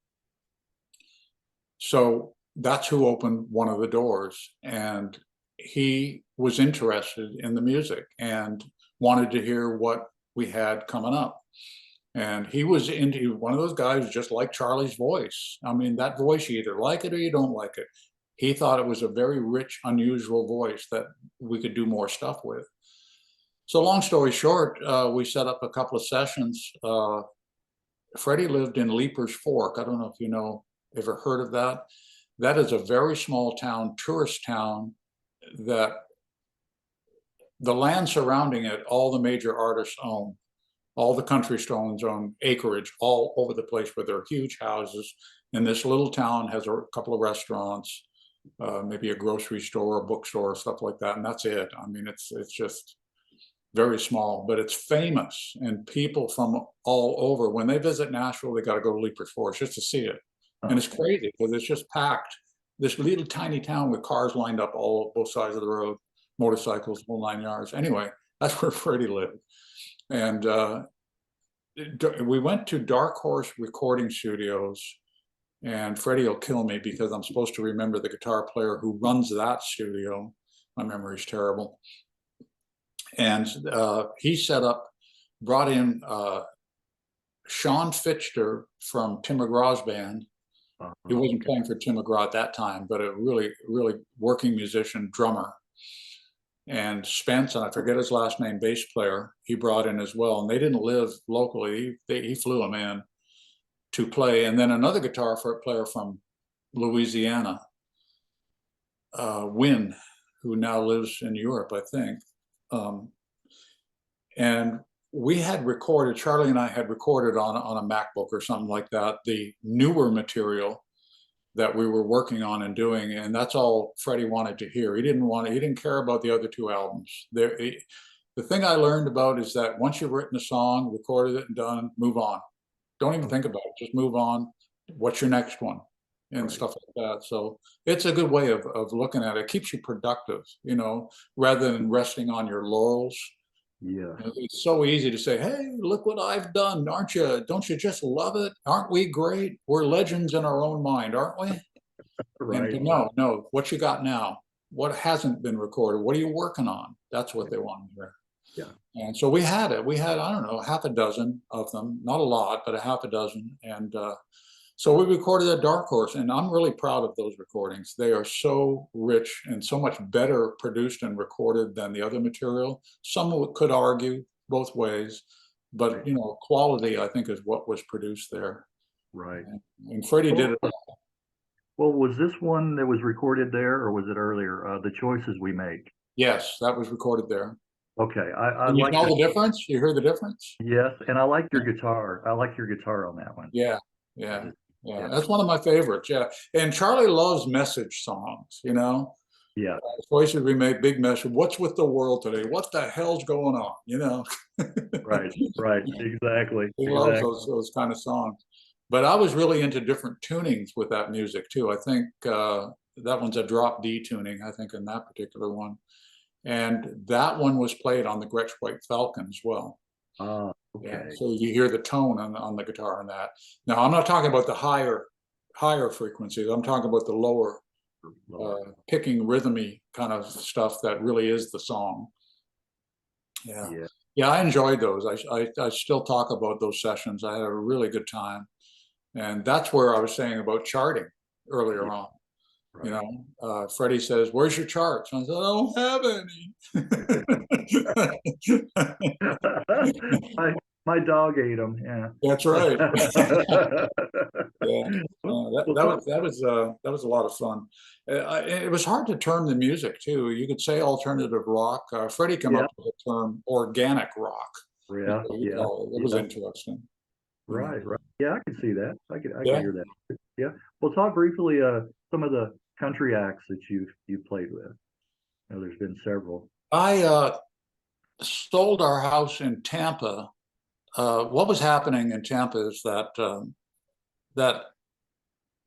So that's who opened one of the doors, and he was interested in the music and wanted to hear what we had coming up. And he was into one of those guys just like Charlie's voice. I mean, that voice, you either like it or you don't like it. He thought it was a very rich, unusual voice that we could do more stuff with. So long story short, we set up a couple of sessions. Freddie lived in Leaper's Fork. I don't know if you know, ever heard of that. That is a very small town, tourist town, that the land surrounding it, all the major artists own. All the country stones own acreage all over the place where there are huge houses. And this little town has a couple of restaurants, maybe a grocery store, a bookstore, stuff like that. And that's it. I mean, it's just very small, but it's famous. And people from all over, when they visit Nashville, they got to go to Leaper's Forest just to see it. And it's crazy because it's just packed. This little tiny town with cars lined up both sides of the road, motorcycles, whole 9 yards. Anyway, that's where Freddie lived. And we went to Dark Horse Recording Studios, and Freddie will kill me because I'm supposed to remember the guitar player who runs that studio. My memory's terrible. And he brought in Sean Fichter from Tim McGraw's band. He wasn't playing for Tim McGraw at that time, but a really, really working musician, drummer. And Spence, and I forget his last name, bass player, he brought in as well. And they didn't live locally. He flew him in to play. And then another guitar player from Louisiana, Wynn, who now lives in Europe, I think. And we had recorded, Charlie and I had recorded on a MacBook or something like that, the newer material that we were working on and doing, and that's all Freddie wanted to hear. He didn't care about the other two albums. The thing I learned about is that once you've written a song, recorded it and done, move on. Don't even think about it, just move on. What's your next one? And stuff like that. So it's a good way of looking at it. It keeps you productive, rather than resting on your laurels. Yeah. It's so easy to say, hey, look what I've done. Aren't you? Don't you just love it? Aren't we great? We're legends in our own mind, aren't we? Right. And no. What you got now? What hasn't been recorded? What are you working on? That's what they want to hear. Yeah. And so we had it. We had, I don't know, half a dozen of them. Not a lot, but a half a dozen. And so we recorded at Dark Horse, and I'm really proud of those recordings. They are so rich and so much better produced and recorded than the other material. Some could argue both ways, but quality, I think, is what was produced there. Right. And Freddie did it. Well, was this one that was recorded there, or was it earlier? The Choices We Make. Yes, that was recorded there. Okay, I you like know the difference. You hear the difference? Yes, and I like your guitar. I like your guitar on that one. Yeah. That's one of my favorites. Yeah, and Charlie loves message songs. Yeah. Choices We Make, big message. What's with the world today? What the hell's going on? Right. Exactly. He loves those kind of songs. But I was really into different tunings with that music too. I think that one's a drop D tuning, I think, in that particular one. And that one was played on the Gretsch White Falcon as well. Okay. Yeah, so you hear the tone on the guitar on that. Now, I'm not talking about the higher frequencies. I'm talking about the lower, picking rhythmy kind of stuff that really is the song. Yeah, I enjoyed those. I still talk about those sessions. I had a really good time. And that's where I was saying about charting earlier on. Right. Freddie says, "Where's your charts?" I said, "I don't have any." my dog ate them. Yeah, that's right. That was a lot of fun. It was hard to term the music too. You could say alternative rock. Freddie came up with the term organic rock. Yeah. It was interesting. Right. Yeah, I can see that. I can hear that. Yeah. Well, talk briefly some of the country acts that you've played with. There's been several. I sold our house in Tampa. What was happening in Tampa is that that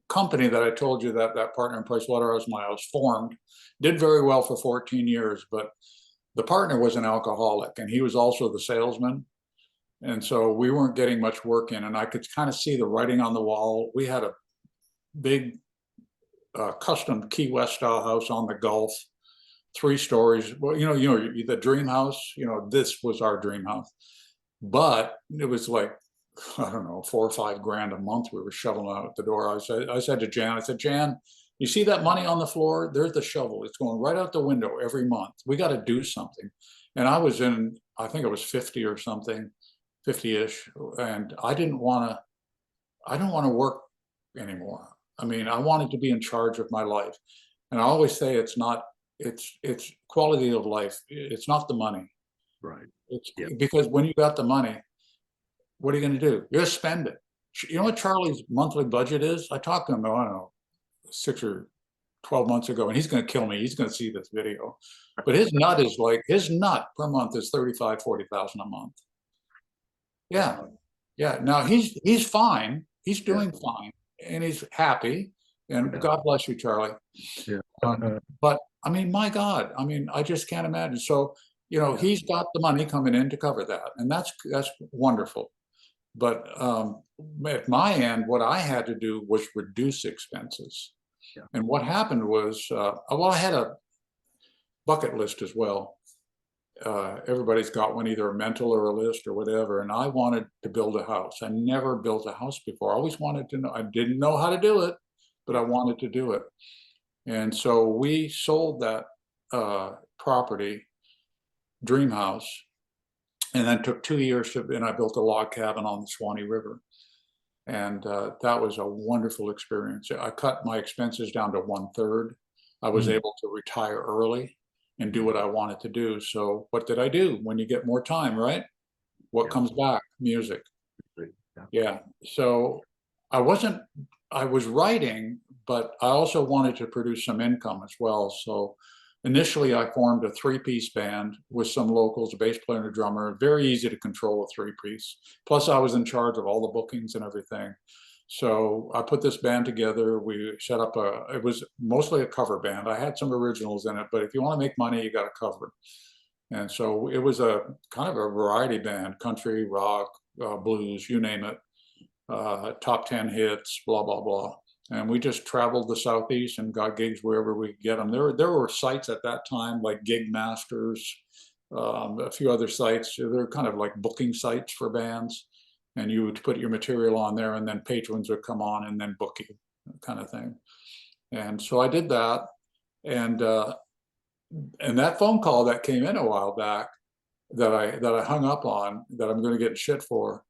company that I told you that partner in PricewaterhouseMiles formed did very well for 14 years, but the partner was an alcoholic and he was also the salesman. And so we weren't getting much work in, and I could kind of see the writing on the wall. We had a big custom Key West style house on the Gulf, 3 stories. Well, the dream house, this was our dream house, but it was like I don't know, 4 or 5 grand a month we were shoveling out the door. I said to Jan, I said, Jan, you see that money on the floor? There's the shovel. It's going right out the window every month. We got to do something. And I was in, I think I was 50 or something, 50-ish. And I didn't want to work anymore. I mean, I wanted to be in charge of my life. And I always say it's quality of life. It's not the money. Right. It's Yeah. because when you got the money, what are you going to do? You're going to spend it. You know what Charlie's monthly budget is? I talked to him, I don't know, 6 or 12 months ago, and he's going to kill me. He's going to see this video. But his nut per month is 35,000-40,000 a month. Yeah. Yeah. Now he's fine. He's doing fine and he's happy. And God bless you, Charlie. Yeah. But I mean, my God, I mean, I just can't imagine. So, you know, he's got the money coming in to cover that. And that's wonderful. But at my end, what I had to do was reduce expenses. Yeah. And what happened was, well, I had a bucket list as well. Everybody's got one, either a mental or a list or whatever. And I wanted to build a house. I never built a house before. I always wanted to know. I didn't know how to do it, but I wanted to do it. And so we sold that property, dream house, and then took 2 years and I built a log cabin on the Swanee River. And that was a wonderful experience. I cut my expenses down to 1/3. I was able to retire early and do what I wanted to do. So what did I do when you get more time, right? What comes back? Music. Yeah. So I was writing, but I also wanted to produce some income as well. So initially I formed a 3-piece band with some locals, a bass player and a drummer. Very easy to control a 3-piece. Plus I was in charge of all the bookings and everything. So I put this band together. We set up it was mostly a cover band. I had some originals in it, but if you want to make money, you got to cover. And so it was a kind of a variety band, country, rock, blues, you name it, top 10 hits, blah, blah, blah. And we just traveled the Southeast and got gigs wherever we could get them. There were sites at that time like Gig Masters, a few other sites. They're kind of like booking sites for bands. And you would put your material on there and then patrons would come on and then book you, kind of thing. And so I did that. And that phone call that came in a while back that I hung up on, that I'm going to get shit for,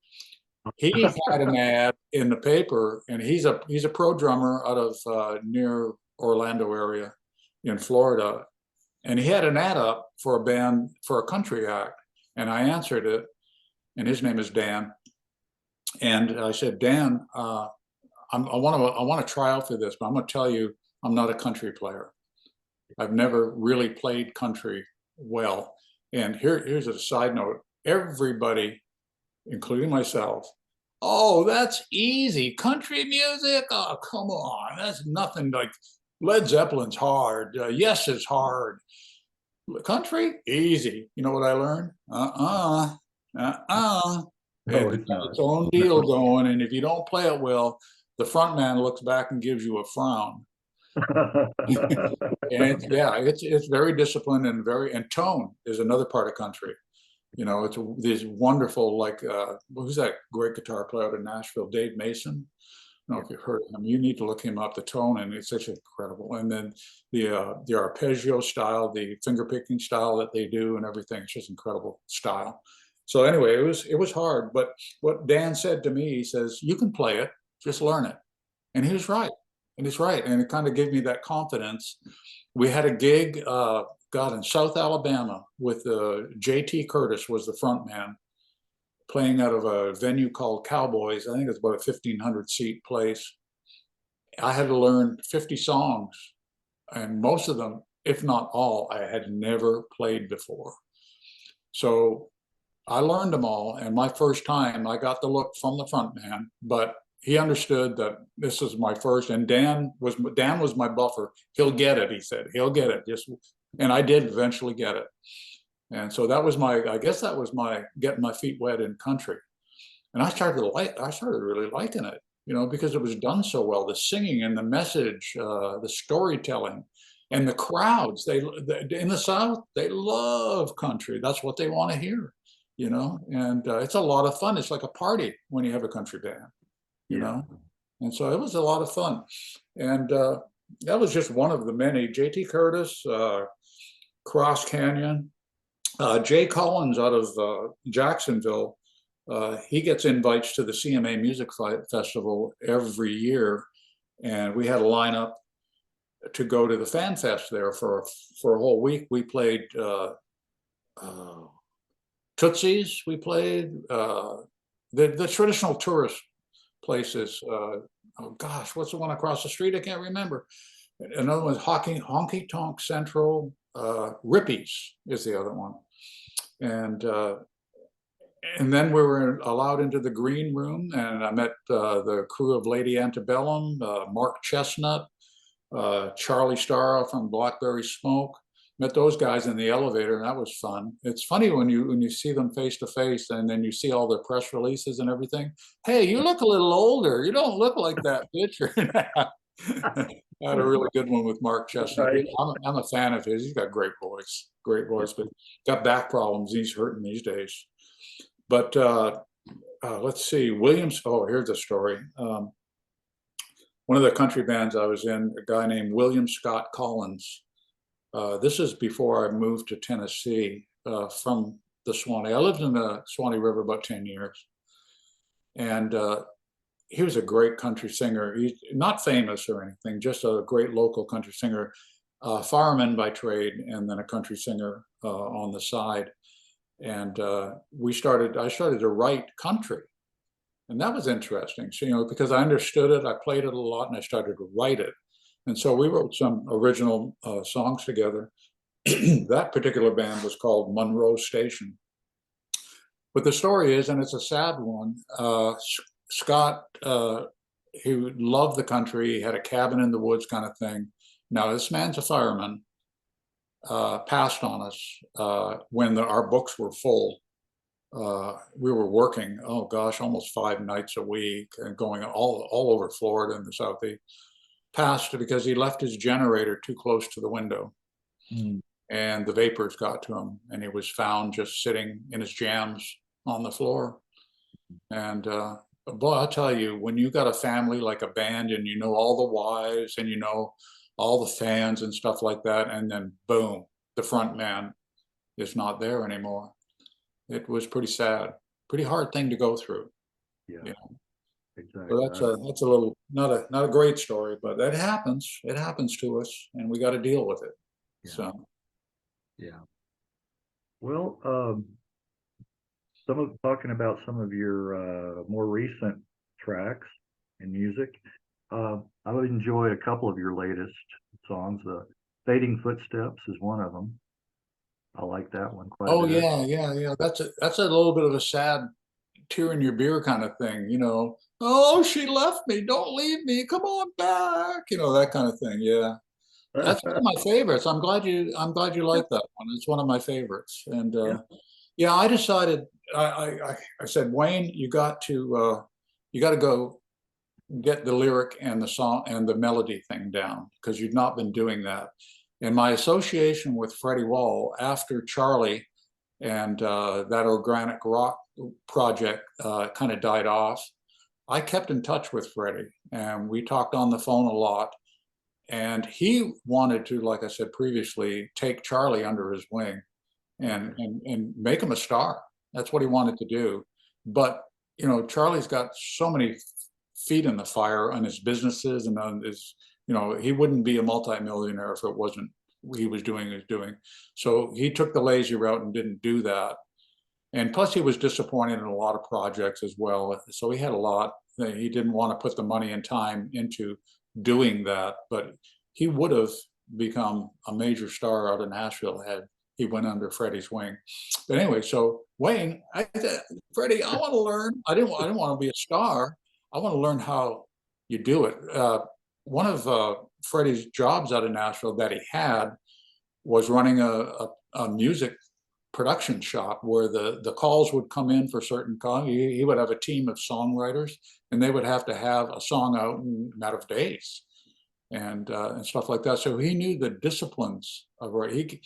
he had an ad in the paper, and he's a pro drummer out of near Orlando area in Florida. And he had an ad up for a band, for a country act. And I answered it, and his name is Dan. And I said, Dan, I want to try out for this, but I'm going to tell you, I'm not a country player. I've never really played country well. And here's a side note. Everybody, including myself, oh, that's easy. Country music? Oh, come on. That's nothing. Like Led Zeppelin's hard. Yes is hard. Country? Easy. You know what I learned? No, And it's it's got not. its own deal going. And if you don't play it well, the front man looks back and gives you a frown. And it's very disciplined and tone is another part of country. You know, it's these wonderful, like, who's that great guitar player out of Nashville, Dave Mason? I don't know if you've heard of him. You need to look him up, the tone, and it's such incredible. And then the arpeggio style, the finger picking style that they do and everything, it's just incredible style. So anyway, it was hard, but what Dan said to me, he says, you can play it, just learn it. And he was right. And he's right. And it kind of gave me that confidence. We had a gig, in South Alabama with J.T. Curtis was the front man, playing out of a venue called Cowboys. I think it's about a 1,500 seat place. I had to learn 50 songs, and most of them, if not all, I had never played before. So I learned them all, and my first time, I got the look from the front man, but he understood that this was my first, and Dan was my buffer. He'll get it, he said. He'll get it. And I did eventually get it. And so I guess that was my getting my feet wet in country. And I started really liking it, you know, because it was done so well. The singing and the message, the storytelling, and the crowds. In the South, they love country. That's what they want to hear. you know, and it's a lot of fun. It's like a party when you have a country band, you Yeah. know, and so it was a lot of fun. And that was just one of the many. J.T. Curtis, Cross Canyon, Jay Collins out of Jacksonville. He gets invites to the CMA Music Festival every year, and we had a lineup to go to the Fan Fest there for a whole week. We played Tootsie's. We played the traditional tourist places. Oh gosh, what's the one across the street? I can't remember. Another one is Honky Tonk Central. Rippy's is the other one, and then we were allowed into the green room, and I met the crew of Lady Antebellum, Mark Chestnut, Charlie Starr from Blackberry Smoke. Met those guys in the elevator, and that was fun. It's funny when you see them face to face, and then you see all their press releases and everything. Hey, you look a little older. You don't look like that picture. I had a really good one with Mark Chestnut. Right. I'm a fan of his. He's got great voice, but got back problems. He's hurting these days. But let's see, Williams. Oh, here's a story. One of the country bands I was in, a guy named William Scott Collins. This is before I moved to Tennessee from the Swanee. I lived in the Swanee River about 10 years. And he was a great country singer. He's not famous or anything, just a great local country singer, fireman by trade, and then a country singer on the side. And I started to write country. And that was interesting. So, you know, because I understood it, I played it a lot, and I started to write it. And so we wrote some original songs together. That particular band was called Monroe Station. But the story is, and it's a sad one, Scott, he loved the country. He had a cabin in the woods kind of thing. Now, this man's a fireman, passed on us when our books were full. We were working, oh gosh, almost 5 nights a week and going all over Florida and the Southeast. Passed because he left his generator too close to the window. And the vapors got to him, and he was found just sitting in his jams on the floor. And boy, I'll tell you, when you got a family like a band, and you know all the wives, and you know all the fans and stuff like that, and then boom, the front man is not there anymore. It was pretty sad, pretty hard thing to go through. Yeah. You know? Exactly. So that's a little not a great story, but that happens. It happens to us, and we got to deal with it. Yeah. So Yeah. Well, talking about some of your more recent tracks and music, I would enjoy a couple of your latest songs. Fading Footsteps is one of them. I like that one quite a bit. yeah. That's a little bit of a sad tear in your beer kind of thing, you know. Oh, she left me. Don't leave me. Come on back. You know, that kind of thing. Yeah. That's one of my favorites. I'm glad you like that one. It's one of my favorites. And yeah, I decided I said, Wayne, you got to go get the lyric and the song and the melody thing down, because you've not been doing that. And my association with Freddie Wall after Charlie and that organic rock project kind of died off, I kept in touch with Freddie, and we talked on the phone a lot. And he wanted to, like I said previously, take Charlie under his wing and make him a star. That's what he wanted to do. But you know, Charlie's got so many feet in the fire on his businesses and on his, you know, he wouldn't be a multimillionaire if it wasn't he was doing. So he took the lazy route and didn't do that. And plus, he was disappointed in a lot of projects as well. So he had a lot that he didn't want to put the money and time into doing that. But he would have become a major star out in Nashville had he went under Freddie's wing. But anyway, so Wayne, Freddie, I want to learn. I didn't want to be a star. I want to learn how you do it. One of Freddie's jobs out of Nashville that he had was running a music production shop where the calls would come in for certain calls. He would have a team of songwriters, and they would have to have a song out in a matter of days and stuff like that. So he knew the disciplines of it.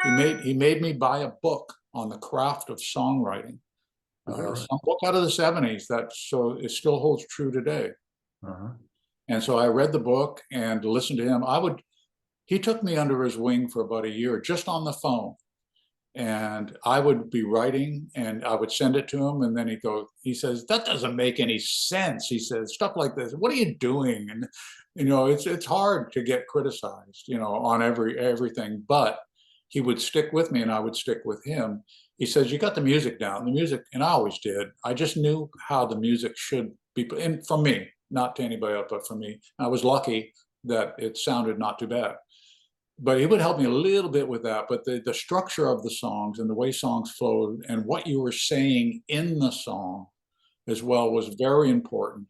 He made me buy a book on the craft of songwriting. Is that right? Some book out of the 70s that so it still holds true today. Uh-huh. And so I read the book and listened to him. He took me under his wing for about a year just on the phone. And I would be writing and I would send it to him. And then he says, that doesn't make any sense. He says, stuff like this. What are you doing? And, it's hard to get criticized, on everything, but he would stick with me and I would stick with him. He says, you got the music down, the music. And I always did. I just knew how the music should be, and from me, not to anybody else, but for me. I was lucky that it sounded not too bad. But he would help me a little bit with that. But the structure of the songs and the way songs flowed and what you were saying in the song as well was very important.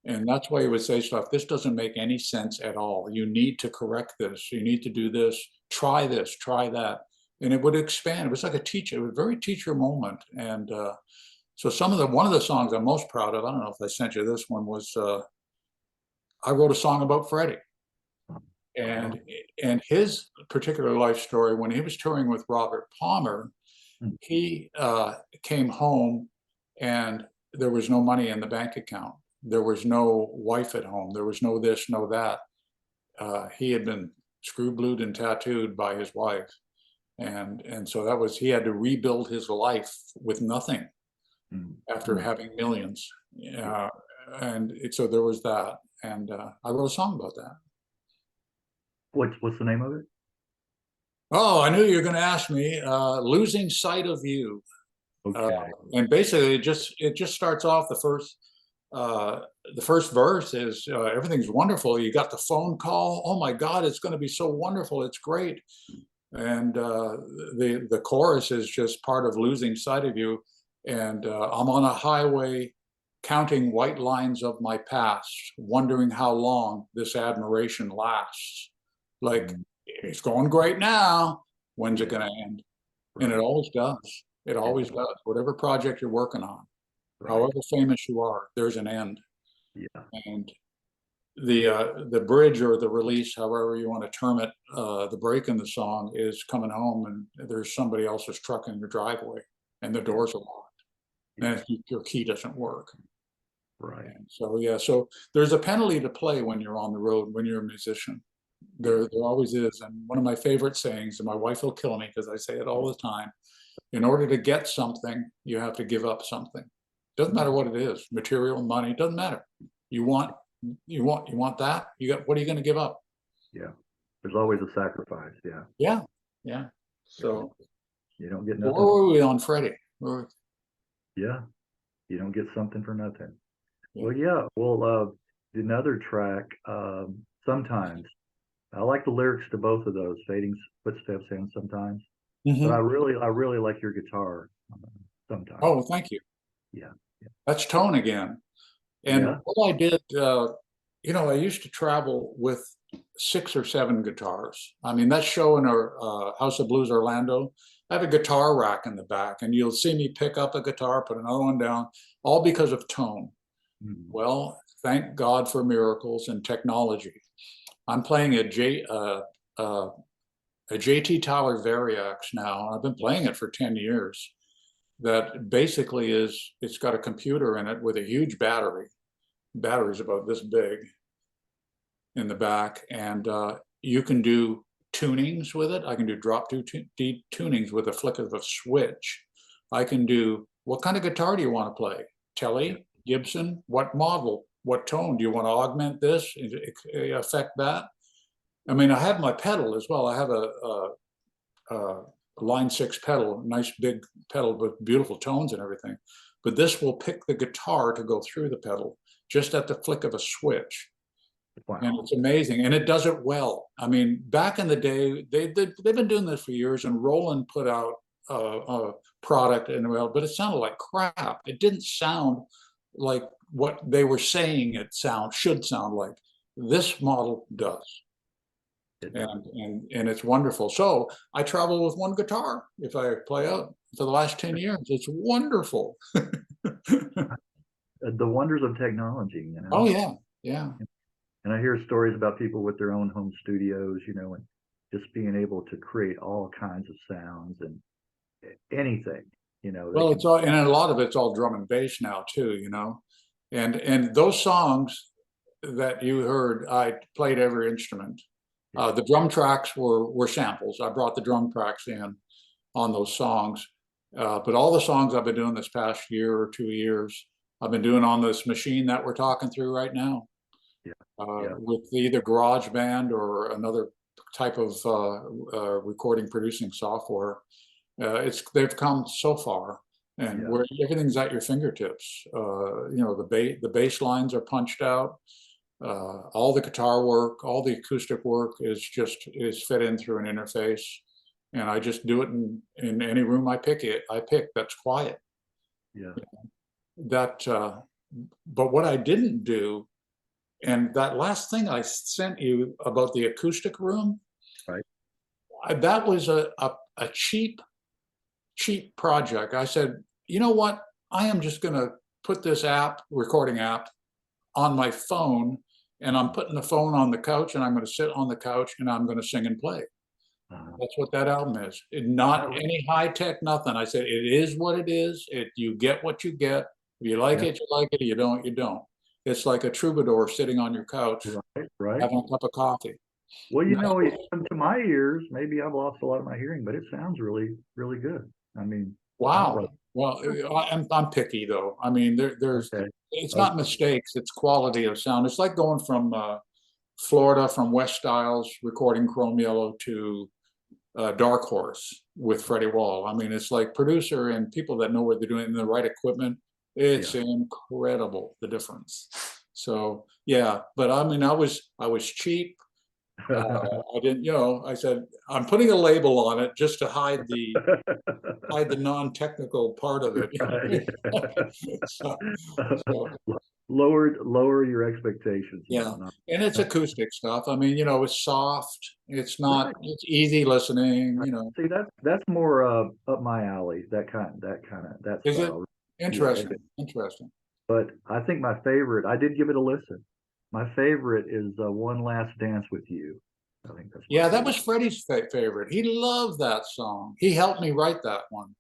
And that's why he would say stuff, this doesn't make any sense at all. You need to correct this. You need to do this, try that. And it would expand. It was like a teacher. It was a very teacher moment. And so one of the songs I'm most proud of, I don't know if I sent you this one, was I wrote a song about Freddie. And his particular life story, when he was touring with Robert Palmer, he came home and there was no money in the bank account. There was no wife at home. There was no this, no that. He had been screw blued and tattooed by his wife. And so he had to rebuild his life with nothing after having millions. So there was that. And I wrote a song about that. What's the name of it? Oh, I knew you were going to ask me. Losing Sight of You. Okay. And basically, it just starts off the first verse is everything's wonderful. You got the phone call. Oh my God, it's going to be so wonderful. It's great. And the chorus is just part of Losing Sight of You. And I'm on a highway counting white lines of my past, wondering how long this admiration lasts. Like, it's going great now. When's it going to end? And it always does. It always does. Whatever project you're working on, however famous you are, there's an end. Yeah. And the bridge or the release, however you want to term it, the break in the song is coming home and there's somebody else's truck in your driveway and the doors are locked and your key doesn't work. Right. And so there's a penalty to play when you're on the road, when you're a musician. There always is. And one of my favorite sayings, and my wife will kill me because I say it all the time, in order to get something, you have to give up something. Doesn't matter what it is, material, money, doesn't matter. You want that, what are you going to give up? Yeah. There's always a sacrifice. Yeah. Yeah. So you don't get nothing. Where were we on Freddie? Yeah. You don't get something for nothing. Yeah. Well, another track, Sometimes. I like the lyrics to both of those, Fading Footsteps and Sometimes. But I really like your guitar, Sometimes. Oh, thank you. Yeah. That's tone again. And what I did, I used to travel with 6 or 7 guitars. I mean, that show in our House of Blues Orlando, I have a guitar rack in the back, and you'll see me pick up a guitar, put another one down, all because of tone. Well, thank God for miracles and technology. I'm playing a JT Tyler Variax now. I've been playing it for 10 years. That basically it's got a computer in it with a huge battery. Battery's about this big in the back, and you can do tunings with it. I can do drop D tunings with a flick of a switch. I can do, what kind of guitar do you want to play? Telly, Gibson, what model, what tone? Do you want to augment this, affect that? I mean, I have my pedal as well. I have a line 6 pedal, nice big pedal with beautiful tones and everything. But this will pick the guitar to go through the pedal just at the flick of a switch. Wow. And it's amazing. And it does it well. I mean, back in the day, they've been doing this for years, and Roland put out a product, but it sounded like crap. It didn't sound like what they were saying it should sound like. This model does. And it's wonderful. So I travel with one guitar if I play out for the last 10 years. It's wonderful. The wonders of technology, Oh yeah. And I hear stories about people with their own home studios, and just being able to create all kinds of sounds. And anything, they Well, can. it's all, and a lot of it's all drum and bass now too, and those songs that you heard, I played every instrument. Yeah, The drum tracks were samples. I brought the drum tracks in on those songs, but all the songs I've been doing this past year or 2 years, I've been doing on this machine that we're talking through right now, yeah, yeah, with either GarageBand or another type of recording producing software. They've come so far, and yeah, where everything's at your fingertips. The bass lines are punched out. All the guitar work, all the acoustic work is fed in through an interface, and I just do it in any room I pick that's quiet. yeah. That, but what I didn't do, and that last thing I sent you about the acoustic room, Right. that was a cheap project. I said, you know what? I am just going to put this recording app, on my phone, and I'm putting the phone on the couch, and I'm going to sit on the couch, and I'm going to sing and play. Uh, That's what that album is. Not that- any high tech, nothing. I said, it is what it is. You get what you get. If you like yeah, it, you like it. If you don't, you don't. It's like a troubadour sitting on your couch right, right. having a cup of coffee. Well, And that's even to my ears, maybe I've lost a lot of my hearing, but it sounds really, really good. I mean, sounds Wow. like, Well, I'm picky though. I mean, okay, it's not okay, mistakes. It's quality of sound. It's like going from Florida, from West Styles recording Chrome Yellow to Dark Horse with Freddie Wall. I mean, it's like producer and people that know what they're doing in the right equipment. It's yeah. incredible the difference. So yeah, but I mean, I was cheap. I didn't, I said I'm putting a label on it just to hide the non-technical part of it. Right. so, so Lower your expectations yeah, now. and it's No. acoustic stuff. I mean, it's soft. It's not. Right. It's easy listening. Right. See, that's more up my alley. That Is it style. Yeah, it interesting? is. Interesting. But I think my favorite. I did give it a listen. My favorite is "One Last Dance with You." I think that's my Yeah, that favorite. was Freddie's favorite. He loved that song. He helped me write that one.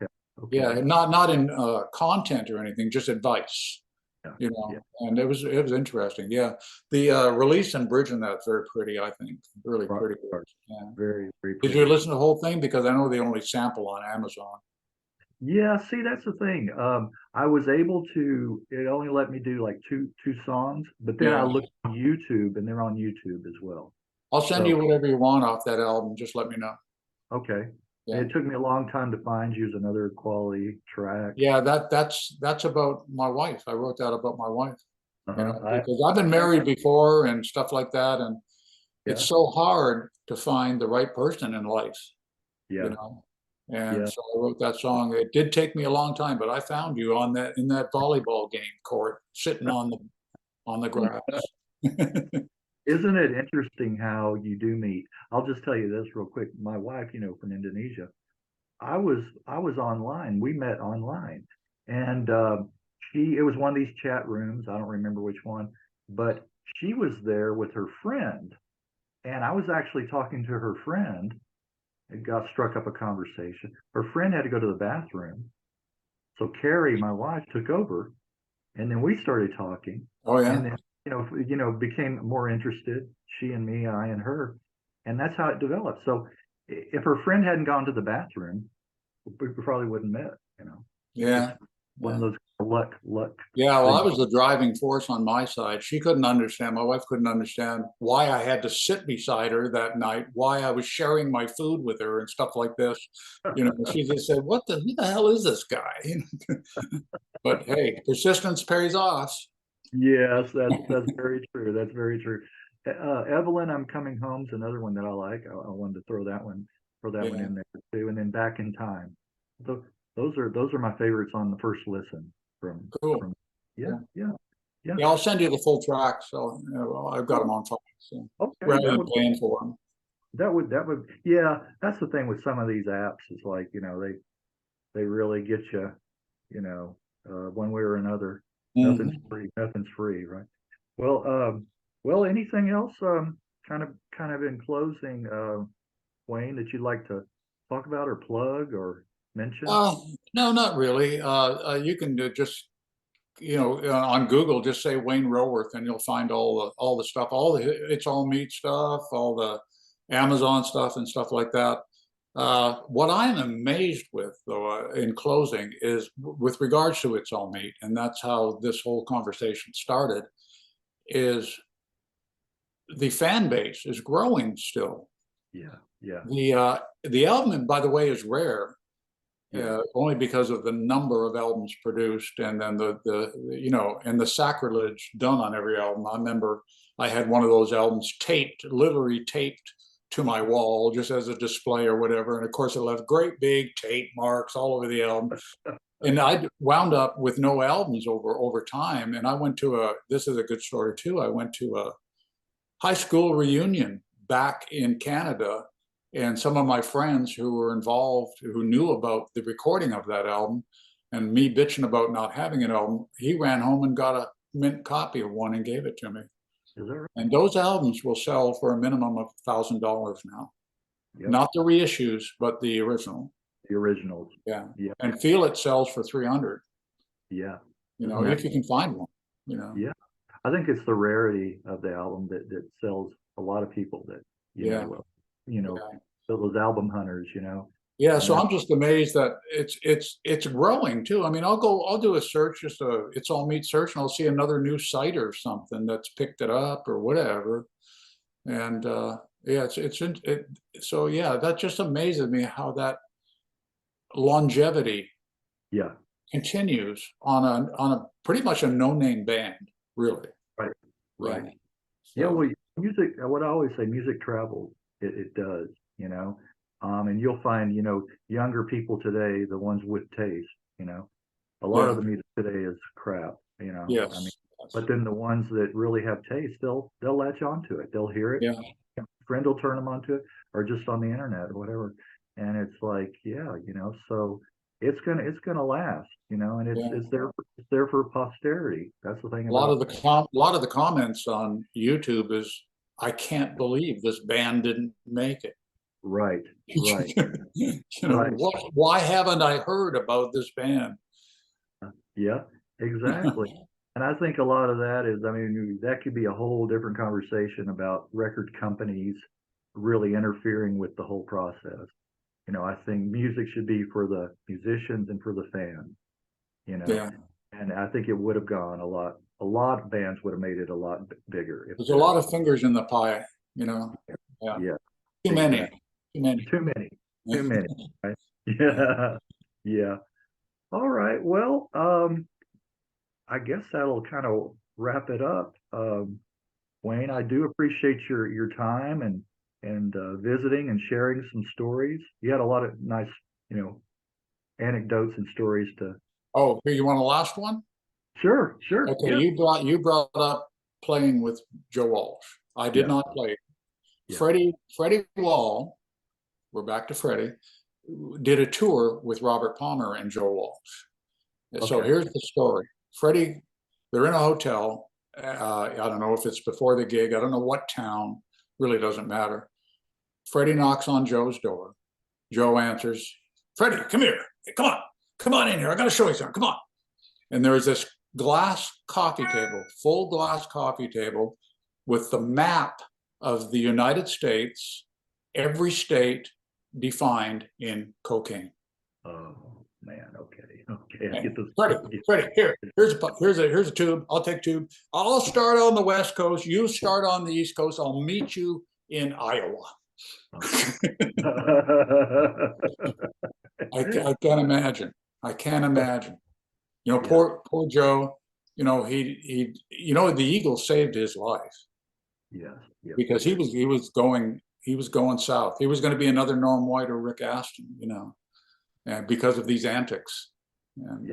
Okay. Yeah, Okay. not in content or anything, just advice. Yeah. Yeah. And it was interesting. Yeah, the release and bridge in that's very pretty. I think really Rock pretty. stars. Yeah. Very, very Did you pretty. listen to the whole thing? Because I know they only sample on Amazon. Yeah, see, that's the thing. I was able to, it only let me do like two songs, but then I Yeah, looked on YouTube and they're on YouTube as well. I'll send you So, whatever you want off that album. Just let me know. okay. Yeah. It took me a long time to find you as another quality track. Yeah, that's about my wife. I wrote that about my wife, Uh-huh. because I've been married before and stuff like that, and it's Yeah, so hard to find the right person in life, you yeah, know. And yeah. so I wrote that song. It did take me a long time, but I found you in that volleyball game court, sitting on the grass. Isn't it interesting how you do meet? I'll just tell you this real quick. My wife, from Indonesia, I was online. We met online, and it was one of these chat rooms. I don't remember which one, but she was there with her friend, and I was actually talking to her friend. It got struck up a conversation. Her friend had to go to the bathroom, so Carrie, my wife, took over, and then we started talking, Oh yeah, and then became more interested. She and me, I and her, and that's how it developed. So if her friend hadn't gone to the bathroom, we probably wouldn't met. It's yeah, one of yeah. those luck Yeah, well, I things. was the driving force on my side. She couldn't understand, my wife couldn't understand why I had to sit beside her that night, why I was sharing my food with her and stuff like this. She just said, who the hell is this guy? But hey, persistence pays off. Yes, that's very true. That's very true. Evelyn, I'm coming home's another one that I like. I wanted to throw that one Yeah, in there too, and then Back in Time. Tho- those are my favorites on the first listen from. cool. Yeah, Cool. yeah, yeah. Yeah, I'll send you the full track. So I've got them Oh, on file. So okay, rather than paying for them. yeah. That's the thing with some of these apps. Is like they really get you, one way or another. Nothing's Mhm. free. Nothing's free, right? Well, well, anything else, kind of in closing, Wayne, that you'd like to talk about or plug or mention? No, not really. You can just on Google, just say Wayne Roworth, and you'll find all the stuff, all the It's All Meat stuff, all the Amazon stuff, and stuff like that. What I'm amazed with, though, in closing, is with regards to It's All Meat, and that's how this whole conversation started, is the fan base is growing still. Yeah, yeah, The album, by the way, is rare, yeah. only because of the number of albums produced, and then and the sacrilege done on every album. I remember I had one of those albums literally taped to my wall just as a display or whatever, and of course it left great big tape marks all over the album. And I wound up with no albums over time. And I went to this is a good story too. I went to a high school reunion back in Canada, and some of my friends who were involved, who knew about the recording of that album, and me bitching about not having an album, he ran home and got a mint copy of one and gave it to me. Is that right? And those albums will sell for a minimum of $1,000 now. Yep. Not the reissues, but the original. The originals. Yeah. Yeah. And Feel It sells for 300. Yeah. If you can find one. Yeah. I think it's the rarity of the album that sells a lot of people that, Yeah. those album hunters, Yeah, so I'm just amazed that it's growing too. I mean, I'll do a search, just It's All Meat search, and I'll see another new site or something that's picked it up or whatever. And yeah, so yeah, that just amazes me how that longevity Yeah. continues on a pretty much a no-name band, really. Right. Right. Yeah. Yeah. Well, music, what I always say, music travels. It does, and you'll find, younger people today, the ones with taste, a lot of the music today is crap, Yes. I mean, but then the ones that really have taste, they'll latch onto it. They'll hear it. Yeah. A friend will turn them onto it, or just on the internet or whatever. And it's like, yeah, so it's gonna last, and it's there for posterity. That's the thing A lot about of the comments on YouTube is, I can't believe this band didn't make it. right. Right. Why haven't I heard about this band? Yeah, exactly. And I think a lot of that is, I mean, that could be a whole different conversation about record companies really interfering with the whole process. I think music should be for the musicians and for the fans, Yeah. and I think it would have gone a lot of bands would have made it a lot bigger. There's a lot of fingers in the pie, Yeah. Yeah. Too many. Too many. Too many. Too many. Right? Yeah. Yeah. All right. Well, I guess that'll kind of wrap it up. Wayne, I do appreciate your time and visiting and sharing some stories. You had a lot of nice, anecdotes and stories to. Oh, here, you want a last one? Sure. Okay, Yeah. you brought up playing with Joe Walsh. I did not play. Yeah. Freddie Wall, we're back to Freddie, did a tour with Robert Palmer and Joe Walsh. So here's the story. Freddie, they're in a hotel. I don't know if it's before the gig. I don't know what town. Really doesn't matter. Freddie knocks on Joe's door. Joe answers. Freddie, come here. Come on in here. I got to show you something. Come on. And there's this glass coffee table, full glass coffee table, with the map of the United States, every state defined in cocaine. Oh man, okay. I get this. Freddie, here's a tube. I'll take tube. I'll start on the West Coast. You start on the East Coast. I'll meet you in Iowa. I can't imagine. I can't imagine. Poor Joe. He the Eagles saved his life. Yes. Because he was going south. He was going to be another Norm White or Rick Aston, and because of these antics. And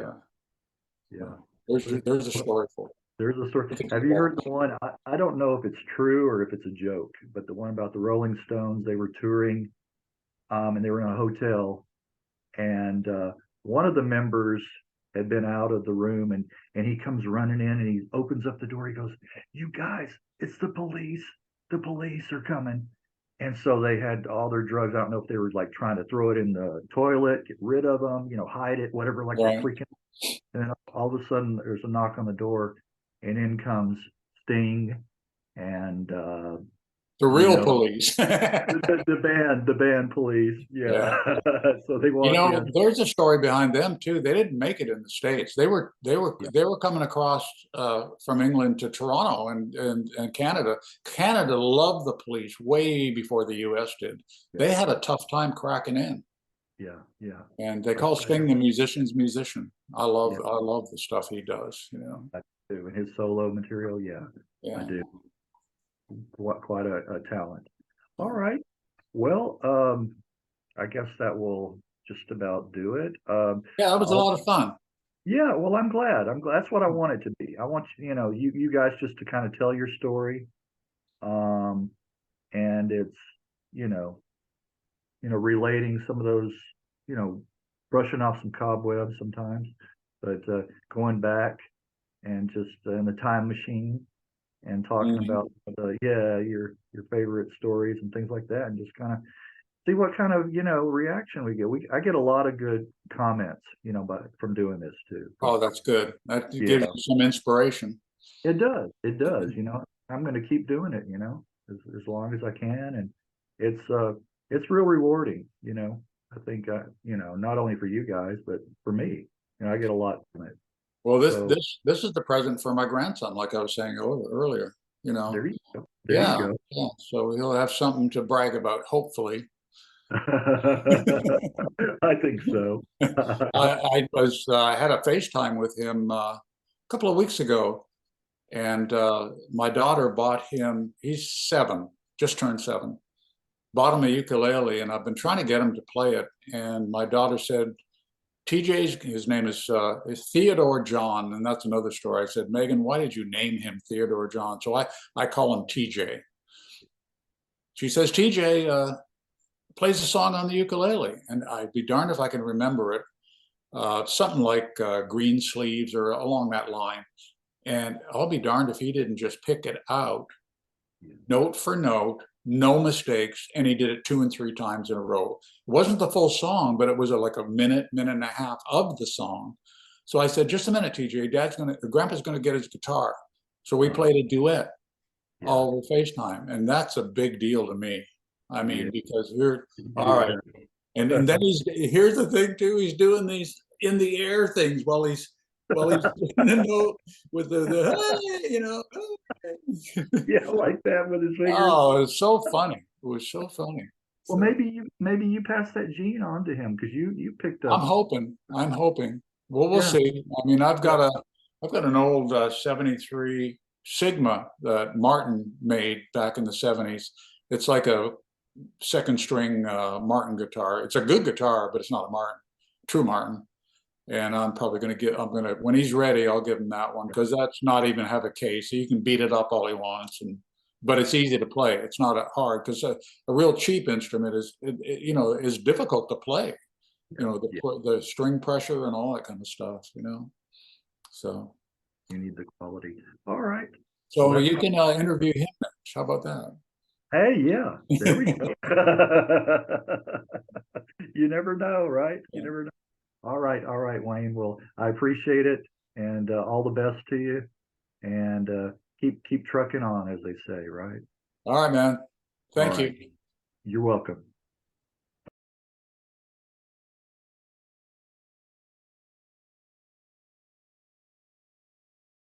there's a story for it. There's a story. Have you heard the one? I don't know if it's true or if it's a joke, but the one about the Rolling Stones. They were touring, and they were in a hotel, and one of the members had been out of the room, and he comes running in, and he opens up the door. He goes, "You guys, it's the police. The police are coming." and so they had all their drugs. I don't know if they were like trying to throw it in the toilet, get rid of them, hide it, whatever, like they're Right. freaking. And then all of a sudden there's a knock on the door, and in comes Sting and The you real know police. the band Police. Yeah. Yeah. So they walk in. There's a story behind them too. They didn't make it in the States. Yeah, They were coming across from England to Toronto and Canada. Canada loved the Police way before the U.S. did. yeah, They had a tough time cracking in, yeah, yeah. and they That's call what I Sting heard. the musician's musician. Yeah, I love the stuff he does. I do. And his solo material, yeah, I Yeah. do. Quite a talent. All right. Well, I guess that will just about do it. Yeah, that was a I'll, lot of fun. yeah, well, I'm glad. I'm glad. That's what I want it to be. I want you guys just to kind of tell your story. Um, and it's, you know, relating some of those, you know, brushing off some cobwebs sometimes, but going back and just in the time machine and talking Mhm. about your favorite stories and things like that, and just kind of see what kind of reaction we get. I get a lot of good comments, but from doing this too. Oh, that's good. That gives Yeah, you some inspiration. it does. It does. I'm going to keep doing it. As long as I can, and it's real rewarding. I think not only for you guys but for me. I get a lot from it. Well, So this is the present for my grandson, like I was saying earlier. You know, there you go. There you yeah, go. yeah. So he'll have something to brag about, hopefully. I think so. I had a FaceTime with him a couple of weeks ago, and my daughter bought him. He's 7, just turned 7. Bought him a ukulele, and I've been trying to get him to play it. And my daughter said, his name is Theodore John, and that's another story. I said, Megan, why did you name him Theodore John? So I call him TJ. She says, TJ plays a song on the ukulele, and I'd be darned if I can remember it. Something like Green Sleeves or along that line. And I'll be darned if he didn't just pick it out, note for note, no mistakes, and he did it 2 and 3 times in a row. It wasn't the full song, but it was like a minute and a half of the song. So I said, just a minute, TJ, Grandpa's gonna get his guitar. So we played a duet Yeah, all over FaceTime, and that's a big deal to me. I yeah, mean, because you're all right. yeah. And then here's the thing too, he's doing these in the air things while he's doing the note with the hey, Yeah, like that with his fingers. Oh, it was so funny. It was so funny. Well, So maybe you pass that gene on to him because you picked up. I'm hoping. Well, we'll Yeah, see. I mean, yeah, I've got an old 73 Sigma that Martin made back in the 70s. It's like a second string Martin guitar. It's a good guitar, but it's not a Martin, true Martin. And I'm going to, when he's ready, I'll give him that one because that's not even have a case. He can beat it up all he wants. But it's easy to play. It's not hard because a real cheap instrument is difficult to play. yeah. The string pressure and all that kind of stuff. So, You need the quality. All right. Well, so that's you can interview him next. How about that? hey, yeah. There we go. You never know, right? You Yeah. never know. All right, Wayne. Well, I appreciate it, and all the best to you, and keep trucking on, as they say, right? All right, man. All Thank right. you. You're welcome.